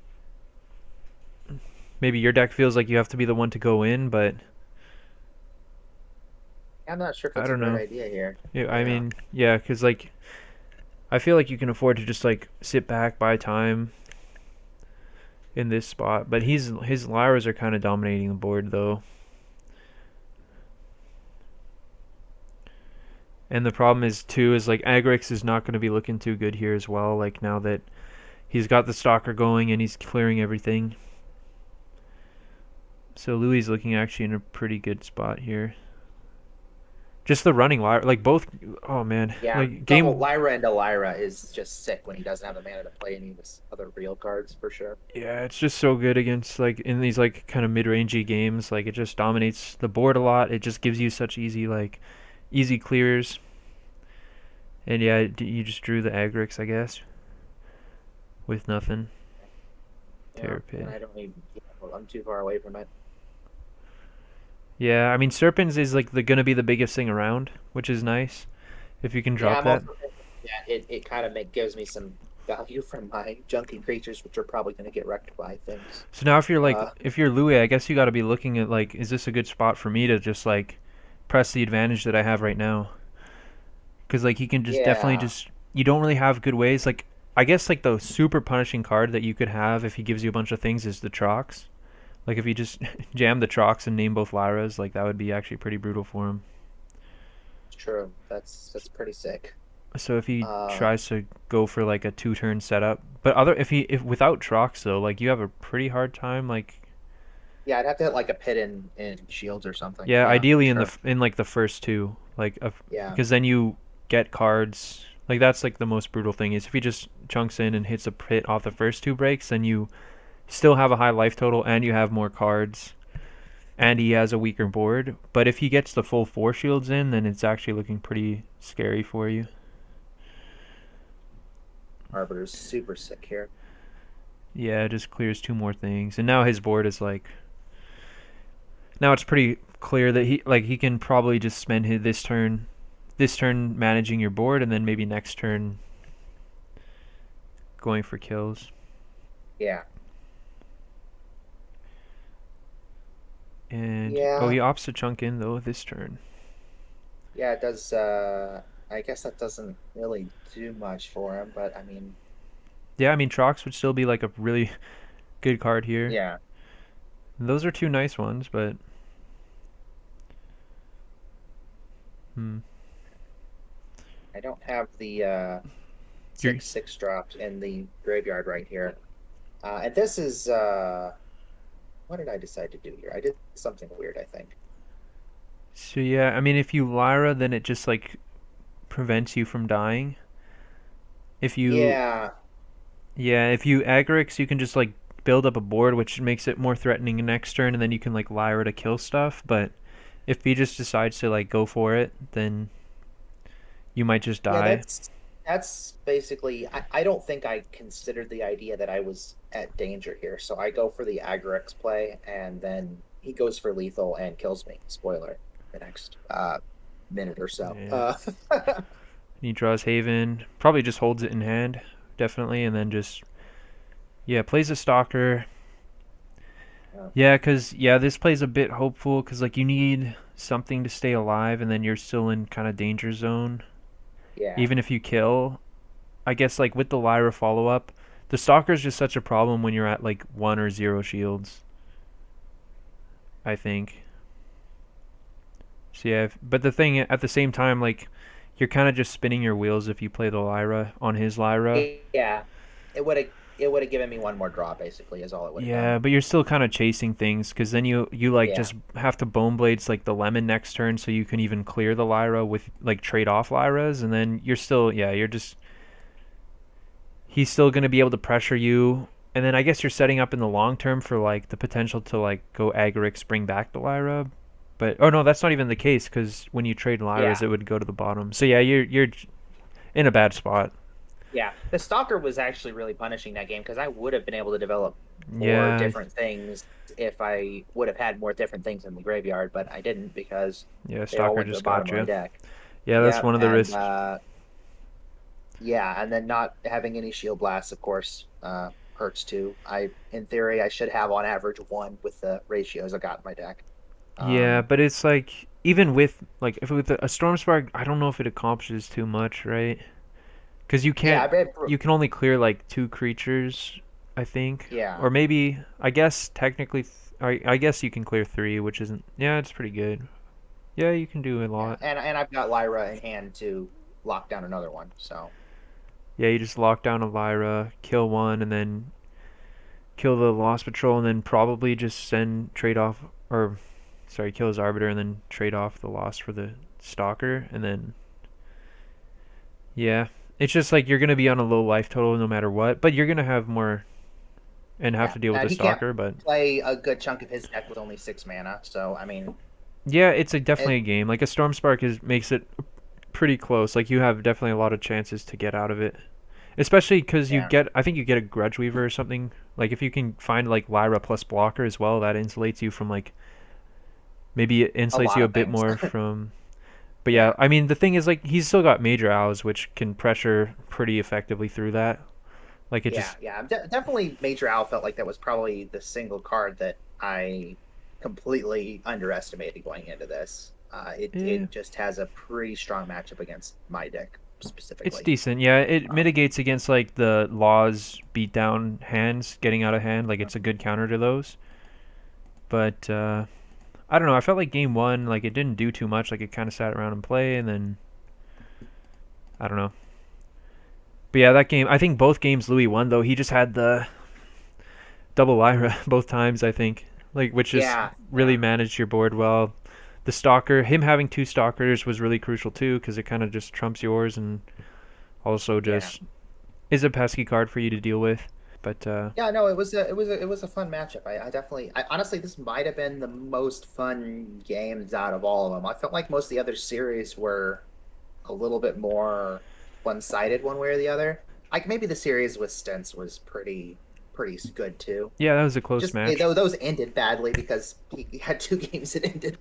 maybe your deck feels like you have to be the one to go in, but I'm not sure if I that's a don't great know. idea here. Yeah, I Yeah. mean, yeah, because like I feel like you can afford to just like sit back, buy time in this spot. But his Lyras are kind of dominating the board though, and the problem is too is like Agrix is not going to be looking too good here as well. Like now that he's got the stalker going and he's clearing everything, so Louis looking actually in a pretty good spot here. Just the running Lyra, like both. Oh man, Yeah. like Double game. Lyra into Lyra is just sick when he doesn't have the mana to play any of his other real cards for sure. Yeah, it's just so good against like in these like kind of mid-rangey games. Like it just dominates the board a lot. It just gives you such easy clears. And yeah, you just drew the Agrix, I guess, with nothing. Yeah. Terror And Pit. I don't even, well, I'm too far away from it. Yeah, I mean Serpents is like the gonna be the biggest thing around, which is nice if you can Yeah, drop I'm that. also thinking that it kind of gives me some value from my junky creatures, which are probably going to get wrecked by things. So now if you're like Uh, if you're Loui, I guess you got to be looking at like is this a good spot for me to just like press the advantage that I have right now? Because like he can just definitely yeah, just you don't really have good ways. Like I guess like the super punishing card that you could have if he gives you a bunch of things is the Trox. Like if you just jam the Trox and name both Lyras, like that would be actually pretty brutal for him. it's true. That's pretty sick. So if he Uh, tries to go for like a 2 turn setup, but other if without Trox though, like you have a pretty hard time. Like yeah, I'd have to hit like a pit in shields or something. yeah, Yeah, for ideally in sure. in like the first two, like Yeah, because then you get cards. Like that's like the most brutal thing is if he just chunks in and hits a pit off the first two breaks, then you still have a high life total and you have more cards and he has a weaker board. But if he gets the full 4 shields in, then it's actually looking pretty scary for you. Arbiter's super sick here. Yeah, it just clears 2 more things, and now his board is like now it's pretty clear that he can probably just spend this turn managing your board, and then maybe next turn going for kills. Yeah, And oh, yeah, he opts to chunk in though this turn. yeah. It does. I guess that doesn't really do much for him, but I mean, Yeah, I mean Trox would still be like a really good card here. yeah. And those are 2 nice ones, but hmm. I don't have the You're 6/6 dropped in the graveyard right here. And this is what did I decide to do here? I did something weird, I think. So yeah, I mean, if you Lyra, then it just like prevents you from dying. If you Yeah, Yeah, if you Agrics, you can just like build up a board, which makes it more threatening next turn, and then you can like Lyra to kill stuff. But if he just decides to like go for it, then you might just yeah, die. that's basically. I don't think I considered the idea that I was at danger here, so I go for the Agrex play, and then he goes for lethal and kills me. Spoiler: the next minute or so. Yeah. And he draws Haven, probably just holds it in hand, definitely, and then just yeah plays a Stalker. Uh, Yeah, cause yeah, this plays a bit hopeful, cause like you need something to stay alive, and then you're still in kind of danger zone. yeah, Even if you kill, I guess like with the Lyra follow up, the Stalker is just such a problem when you're at like 1 or 0 shields. I think. So yeah, but the thing at the same time, like you're kind of just spinning your wheels if you play the Lyra on his Lyra. yeah. It would have given me one more draw, basically, is all it would have done. Yeah, but you're still kind of chasing things because then you like Yeah, just have to Bone Blades like the Lemon next turn so you can even clear the Lyra with like trade off Lyras, and then you're still yeah you're just he's still gonna be able to pressure you, and then I guess you're setting up in the long term for like the potential to like go Agric, bring back the Lyra. But oh no, that's not even the case because when you trade Lyras, yeah. it would go to the bottom. So yeah, you're in a bad spot. Yeah, the Stalker was actually really punishing that game because I would have been able to develop more Yeah, different things if I would have had more different things in the graveyard, but I didn't because yeah, they all Stalker went to the just bottom got of my you. deck. Yeah, that's Yep, one of the and risks. yeah, and then not having any shield blasts, of course, hurts too. In theory, I should have on average one with the ratios I got in my deck. Yeah, Um, but it's like even with like if with a Storm Spark, I don't know if it accomplishes too much, right? Because yeah, I bet. you can only clear like 2 creatures, I think, Yeah, or maybe I guess technically, I guess you can clear 3, which isn't. Yeah, it's pretty good. Yeah, you can do a yeah, lot. and I've got Lyra in hand to lock down another one. So Yeah, you just lock down a Lyra, kill one, and then kill the Lost Patrol, and then probably just send trade off or sorry, kill his Arbiter, and then trade off the Lost for the Stalker, and then yeah, it's just like you're gonna be on a low life total no matter what, but you're gonna have more and have yeah, to deal with the he can't Stalker. But play a good chunk of his deck with only 6 mana. So I mean, yeah, it's a definitely it a game. Like a Storm Spark is makes it pretty close. Like you have definitely a lot of chances to get out of it, especially because you yeah, get. I think you get a Grudge Weaver or something. Like if you can find like Lyra plus blocker as well, that insulates you from like maybe it a insulates lot you a of bit things. more from. But yeah, Yeah, I mean the thing is like he's still got Major Owls, which can pressure pretty effectively through that. Like it yeah, just yeah. Definitely, Major Owl felt like that was probably the single card that I completely underestimated going into this. It yeah, it just has a pretty strong matchup against my deck it's specifically. decent. Yeah, it Um, mitigates against like the Laws beatdown hands getting out of hand. Like it's a good counter to those. But I don't know. I felt like game one, like it didn't do too much. Like it kind of sat around and play, and then I don't know. But yeah, that game. I think both games Louis won though. He just had the double Lyra both times. I think like which just yeah, really yeah, managed your board well. The Stalker, him having 2 Stalkers was really crucial too because it kind of just trumps yours and also yeah. just is a pesky card for you to deal with. But Yeah, no, it was a fun matchup. I definitely, I honestly, this might have been the most fun games out of all of them. I felt like most of the other series were a little bit more one-sided one way or the other. Like maybe the series with Stents was pretty good too. yeah, that was a close Just match. though those ended badly because he had two games that ended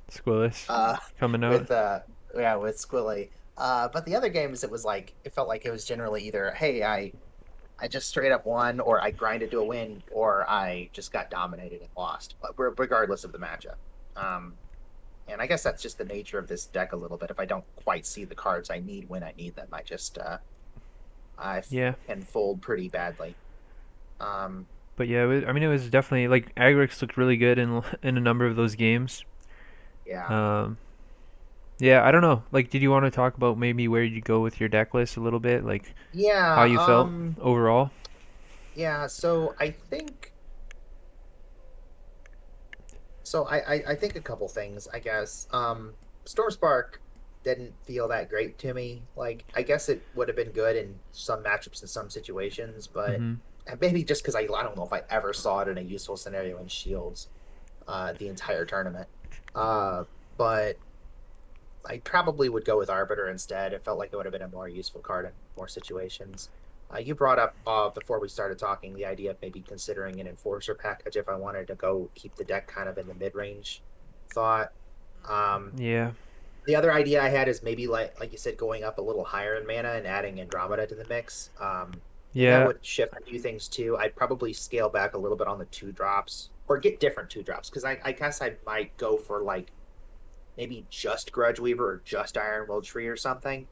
Squillish uh coming out. with yeah with Squilly. But the other games it was like it felt like it was generally either hey I just straight up won, or I grinded to a win, or I just got dominated and lost, but regardless of the matchup. Um, and I guess that's just the nature of this deck a little bit. If I don't quite see the cards I need when I need them, I Yeah. can fold pretty badly. Um, But yeah, I mean, it was definitely like Agrix looked really good in in a number of those games. yeah, Um, yeah, I don't know. Like, did you want to talk about maybe where you go with your deck list a little bit, like how yeah, you felt overall? yeah. So I think So I think a couple things, I guess. Storm Spark didn't feel that great to me. Like, I guess it would have been good in some matchups in some situations, but Mm-hmm. and maybe just because I don't know if I ever saw it in a useful scenario in Shields the entire tournament. Uh, but I probably would go with Arbiter instead. It felt like it would have been a more useful card in more situations. You brought up before we started talking the idea of maybe considering an Enforcer package if I wanted to go keep the deck kind of in the mid range thought. Um, Yeah. the other idea I had is maybe like you said, going up a little higher in mana and adding Andromeda to the mix. And that Yeah. would shift a few things too. I'd probably scale back a little bit on the two drops or get different two drops because I guess I might go for like maybe just Grudge Weaver or just Iron Will Tree or something,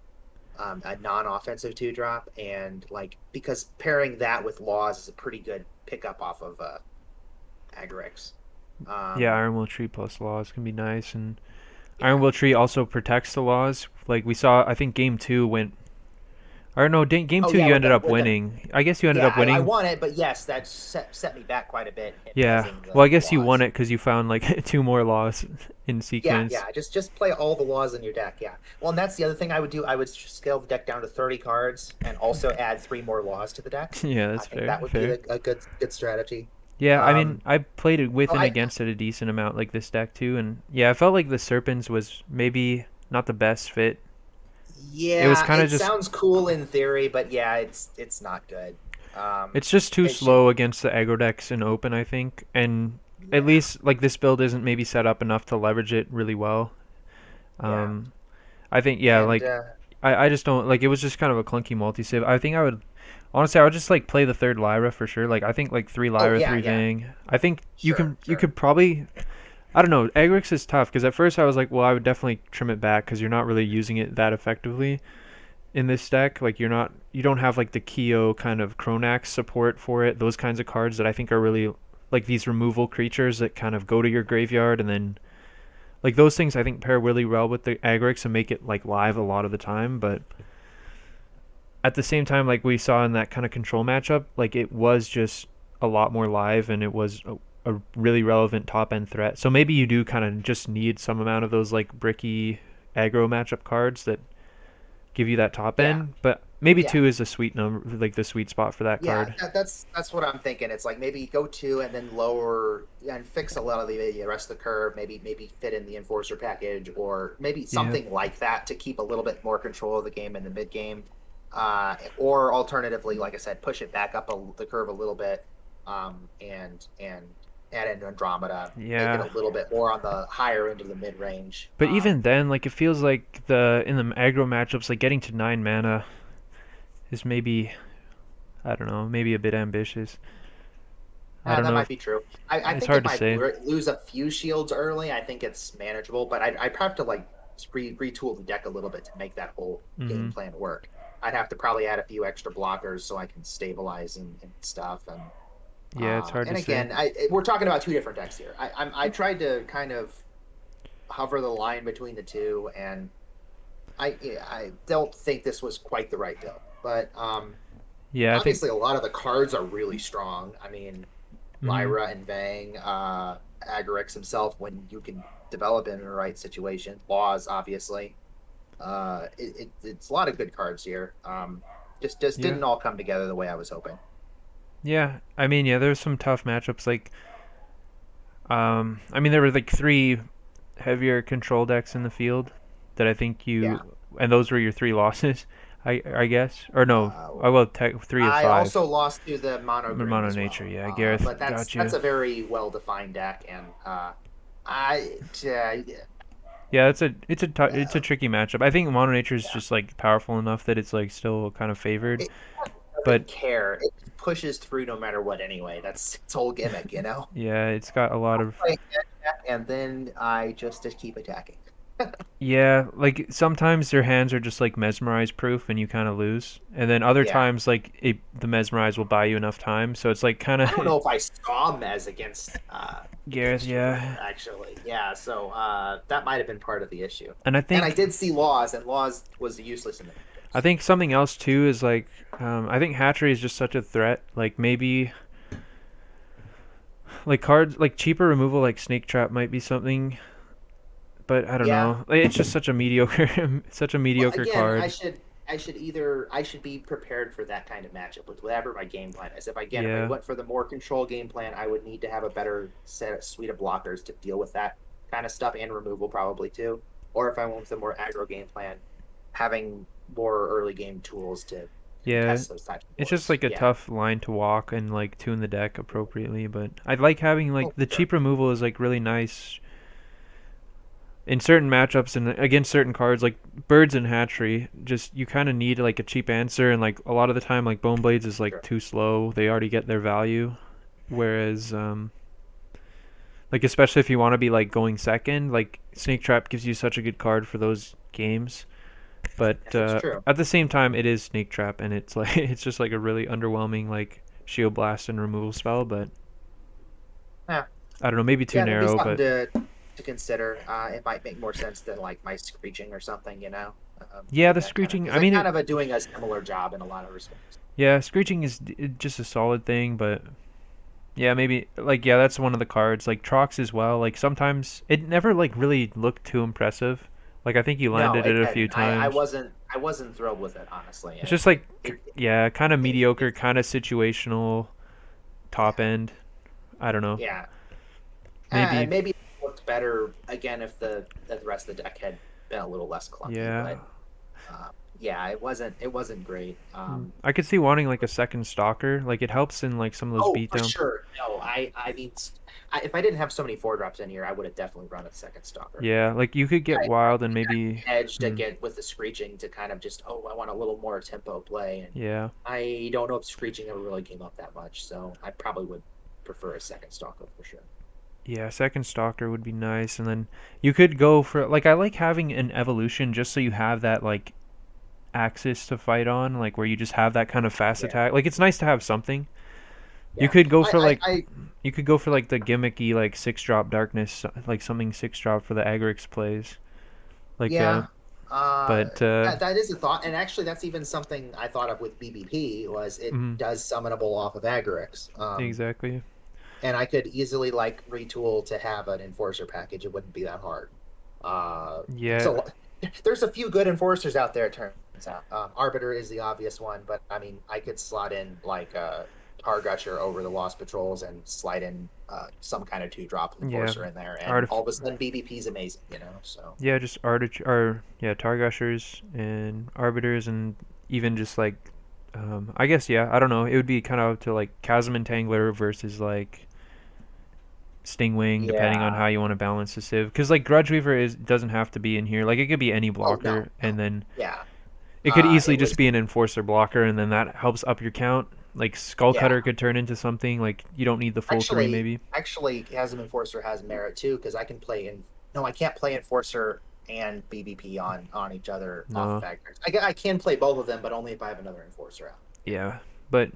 a non-offensive two drop, and like because pairing that with Laws is a pretty good pickup off of Agrics. Yeah. Um, Iron Will Tree plus laws can be nice, and Iron yeah. Will Tree also protects the laws. Like we saw, I think game two went. Or no, game Oh two yeah, you with ended the up winning. I guess you ended yeah, up I winning. won it, but yes, that set me back quite a bit. Him Yeah. buzzing Well, I the guess you won Laws. it because you found like two more laws in Yeah, sequence. yeah. Just play all the laws in your deck. Yeah. Well, and that's the other thing I would do. I would scale the deck down to 30 cards and also add three more laws to the deck. Yeah, I that's think fair. that would be Fair. a good strategy. Yeah, I mean, Um, I played it with so and I against it a decent amount, like this deck too, and yeah, I felt like the Serpents was maybe not the best fit. It was yeah, kind of it just, sounds cool in theory, but yeah, it's not good. it's just too It should slow against the aggro decks in open, I think, and at yeah least like this build isn't maybe set up enough to leverage it really well. yeah, Um, I think yeah, and like I just don't like it was just kind of a clunky multi save. I think I would honestly I would just like play the third Lyra for sure. Like I think like three oh Lyra, yeah three yeah Vang. I think sure you sure could probably I don't know. Agrix is tough because at first I was like, well, I would definitely trim it back because you're not really using it that effectively in this deck. Like you don't have like the Keo kind of Chronax support for it. Those kinds of cards that I think are really like these removal creatures that kind of go to your graveyard and then like those things I think pair really well with the Agrix and make it like live a lot of the time. But at the same time, like we saw in that kind of control matchup, like it was just a lot more live and it was a really relevant top end threat. So maybe you do kind of just need some amount of those like bricky aggro matchup cards that give you that top yeah end. But maybe yeah. two is a sweet number, like the sweet spot for that Yeah, card. that's what I'm thinking. It's like maybe go two and then lower and fix a lot of the rest of the curve. Maybe fit in the enforcer package or maybe Yeah, something like that to keep a little bit more control of the game in the mid game. Or alternatively, like I said, push it back up the curve a little bit, and add in Andromeda, make it a yeah. little bit more on the higher end of the mid range. But even then, like it feels like the in the aggro matchups, like getting to 9 mana is maybe I don't know, maybe a bit ambitious. I don't That know might if be true. I it's think hard it to might say. lose a few shields early. I think it's manageable, but I'd have to like retool the deck a little bit to make that whole game Hmm. plan work. I'd have to probably add a few extra blockers so I can stabilize and stuff. Yeah, it's hard And to say. again, we're talking about two different decks here. I tried to kind of hover the line between the two, and I don't think this was quite the right build. But Yeah, I think. obviously, a lot of the cards are really strong. I mean, Hmm. Lyra and Vang, Agorix himself, when you can develop him in the right situation. Laws, obviously. It's a lot of good cards here. Just Yeah. didn't all come together the way I was hoping. Yeah, I mean, yeah, there's some tough matchups. Like, I mean, there were like three heavier control decks in the field that I think Yeah. and those were your three losses, I guess, or no, Uh, I will three of I five. also lost to the Mono Green Mono as Nature, well. yeah, Gareth, But that's gotcha. a very well defined deck, and yeah, Yeah, it's a uh, tricky matchup. I think Mono Nature is yeah. just like powerful enough that it's like still kind of favored, It but doesn't care. It pushes through no matter what. Anyway, that's its whole gimmick, you know. yeah, it's got a lot of Play and then I just keep attacking. yeah, like sometimes their hands are just like mesmerize proof and you kind of lose. And then other Yeah. times like the mesmerize will buy you enough time. So it's like kind of I don't know if I saw Mez Gareth, against you yeah. actually. Yeah, so that might have been part of the issue. And I And I think did see Laws, and Laws was useless in the I matchups. think something else too is like I think Hatchery is just such a threat. Like maybe like cards like cheaper removal like Snake Trap might be something, but I don't Yeah. know. It's just such a mediocre such a Well, mediocre again, card. I should be prepared for that kind of matchup with whatever my game plan is. If I Yeah. went for the more control game plan, I would need to have a better suite of blockers to deal with that kind of stuff and removal probably too. Or if I went with a more aggro game plan, having more early game tools to Yeah. contest those types of It's just boards. like a Yeah. tough line to walk and like tune the deck appropriately, but I like having Oh, like the for sure. cheap removal is like really nice in certain matchups and against certain cards like birds and hatchery. Just you kind of need like a cheap answer, and like a lot of the time like bone blades is like Sure. too slow. They already get their value, whereas like especially if you want to be like going second, like Snake Trap gives you such a good card for those games. But That's true. at the same time, it is Snake Trap, and it's like it's just like a really underwhelming like Shield Blast and removal spell. But Yeah. I don't know, maybe too Yeah, that'd be narrow. something But to consider. It might make more sense than like my screeching or something, yeah, in the that kind of screeching. because I they mean, kind of are doing a similar job in a lot of respects. yeah, screeching is just a solid thing. But yeah, maybe like yeah, that's one of the cards. Like Trox as well. Like sometimes it never like really looked too impressive. Like I think you No, landed it it a few didn't. times. I wasn't thrilled with it honestly, It's and just like it, yeah, kind of mediocre, it's kind of situational, top yeah, end. I don't know. yeah. And Maybe maybe it looked better again if the rest of the deck had been a little less clunky, yeah. but yeah, it wasn't great. I could see wanting like a second stalker. Like it helps in like some of those Oh, for beatdown. sure. No, I mean, if I didn't have so many four drops in here, I would have definitely run a second stalker. Yeah, like you could get I wild and need that maybe. edge to Hmm, get with the screeching to kind of just, oh, I want a little more tempo play, and yeah, I don't know if screeching ever really came up that much, so I probably would prefer a second stalker for sure. yeah. Second stalker would be nice, and then you could go for like I like having an evolution just so you have that like axis to fight on, like where you just have that kind of fast Yeah, attack. Like it's nice to have something. You yeah. could go I, for I, like I you could go for like the gimmicky like six drop darkness, like something six drop for the Agrix plays. Like yeah. but That is a thought, and actually, that's even something I thought of with BBP was it mm, does summonable off of Agorix. exactly. And I could easily like retool to have an enforcer package. It wouldn't be that hard. Yeah, So there's a few good enforcers out there. It turns out Arbiter is the obvious one, but I mean I could slot in like Targusher over the Lost Patrols and slide in some kind of two drop yeah. enforcer in there, and Artif- all of a sudden BBP is amazing. So yeah, just or yeah, Targushers and Arbiters and even just like I guess yeah, I don't know. It would be kind of up to like Chasm Entangler versus like Stingwing, depending on yeah. how you want to balance the Civ. Because like Grudge Weaver is doesn't have to be in here. Like it could be any Oh blocker, no, and no, then yeah. it could easily It just was be an enforcer blocker, and then that helps up your count. Like Skull yeah. Cutter could turn into something like you don't need the full three maybe. Actually, Chasm Enforcer has merit too because I can play in. No, I can't play Enforcer and BBP on each other off of No, Agrics. I can play both of them, but only if I have another Enforcer out. yeah, but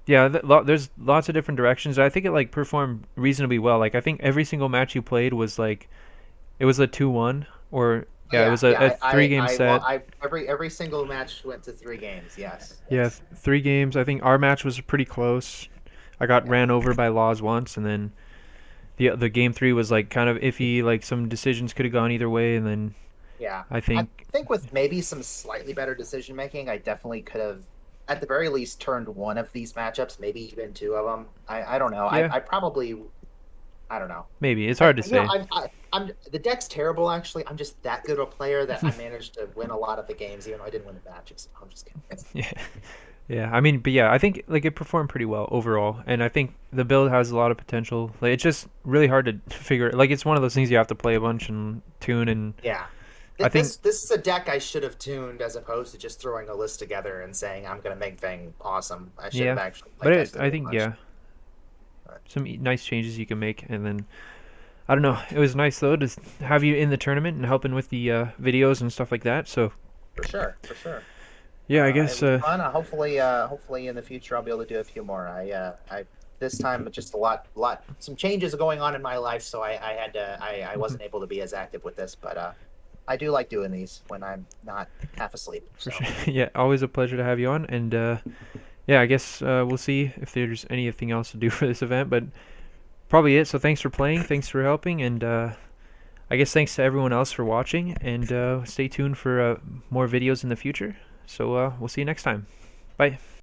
yeah, there's lots of different directions. I think it like performed reasonably well. Like I think every single match you played was like it was a 2-1 or Oh, yeah, it yeah, was yeah. a three game set. Every single match went to 3 games. Yes, Yeah, yes, 3 games. I think our match was pretty close. I got yeah, ran over by Laws once, and then the game three was like kind of iffy. Like some decisions could have gone either way, and then yeah. I I think think with maybe some slightly better decision making, I definitely could have, at the very least, turned one of these matchups, maybe even two of them. I don't know. yeah, I probably I don't know. maybe it's hard to say. I'm the deck's terrible. Actually, I'm just that good of a player that I managed to win a lot of the games, even though I didn't win the matches. I'm just kidding. Yeah, yeah. I mean, but yeah, I think like it performed pretty well overall, and I think the build has a lot of potential. Like it's just really hard to figure. Like it's one of those things you have to play a bunch and tune, and Yeah, I think this is a deck I should have tuned as opposed to just throwing a list together and saying I'm going to make thing awesome. I should yeah, have actually play but tested I it a think bunch. yeah, But some nice changes you can make, and then I don't know. It was nice though to have you in the tournament and helping with the videos and stuff like that. So for sure, for sure. yeah, I It guess was fun. Hopefully in the future I'll be able to do a few more. I this time just some changes are going on in my life, so I had to, I wasn't able to be as active with this, but I do like doing these when I'm not half asleep. for So sure. Yeah, always a pleasure to have you on, and yeah, I guess we'll see if there's anything else to do for this event. But probably it. So thanks for playing, thanks for helping, and I guess thanks to everyone else for watching. And stay tuned for more videos in the future. So we'll see you next time. Bye.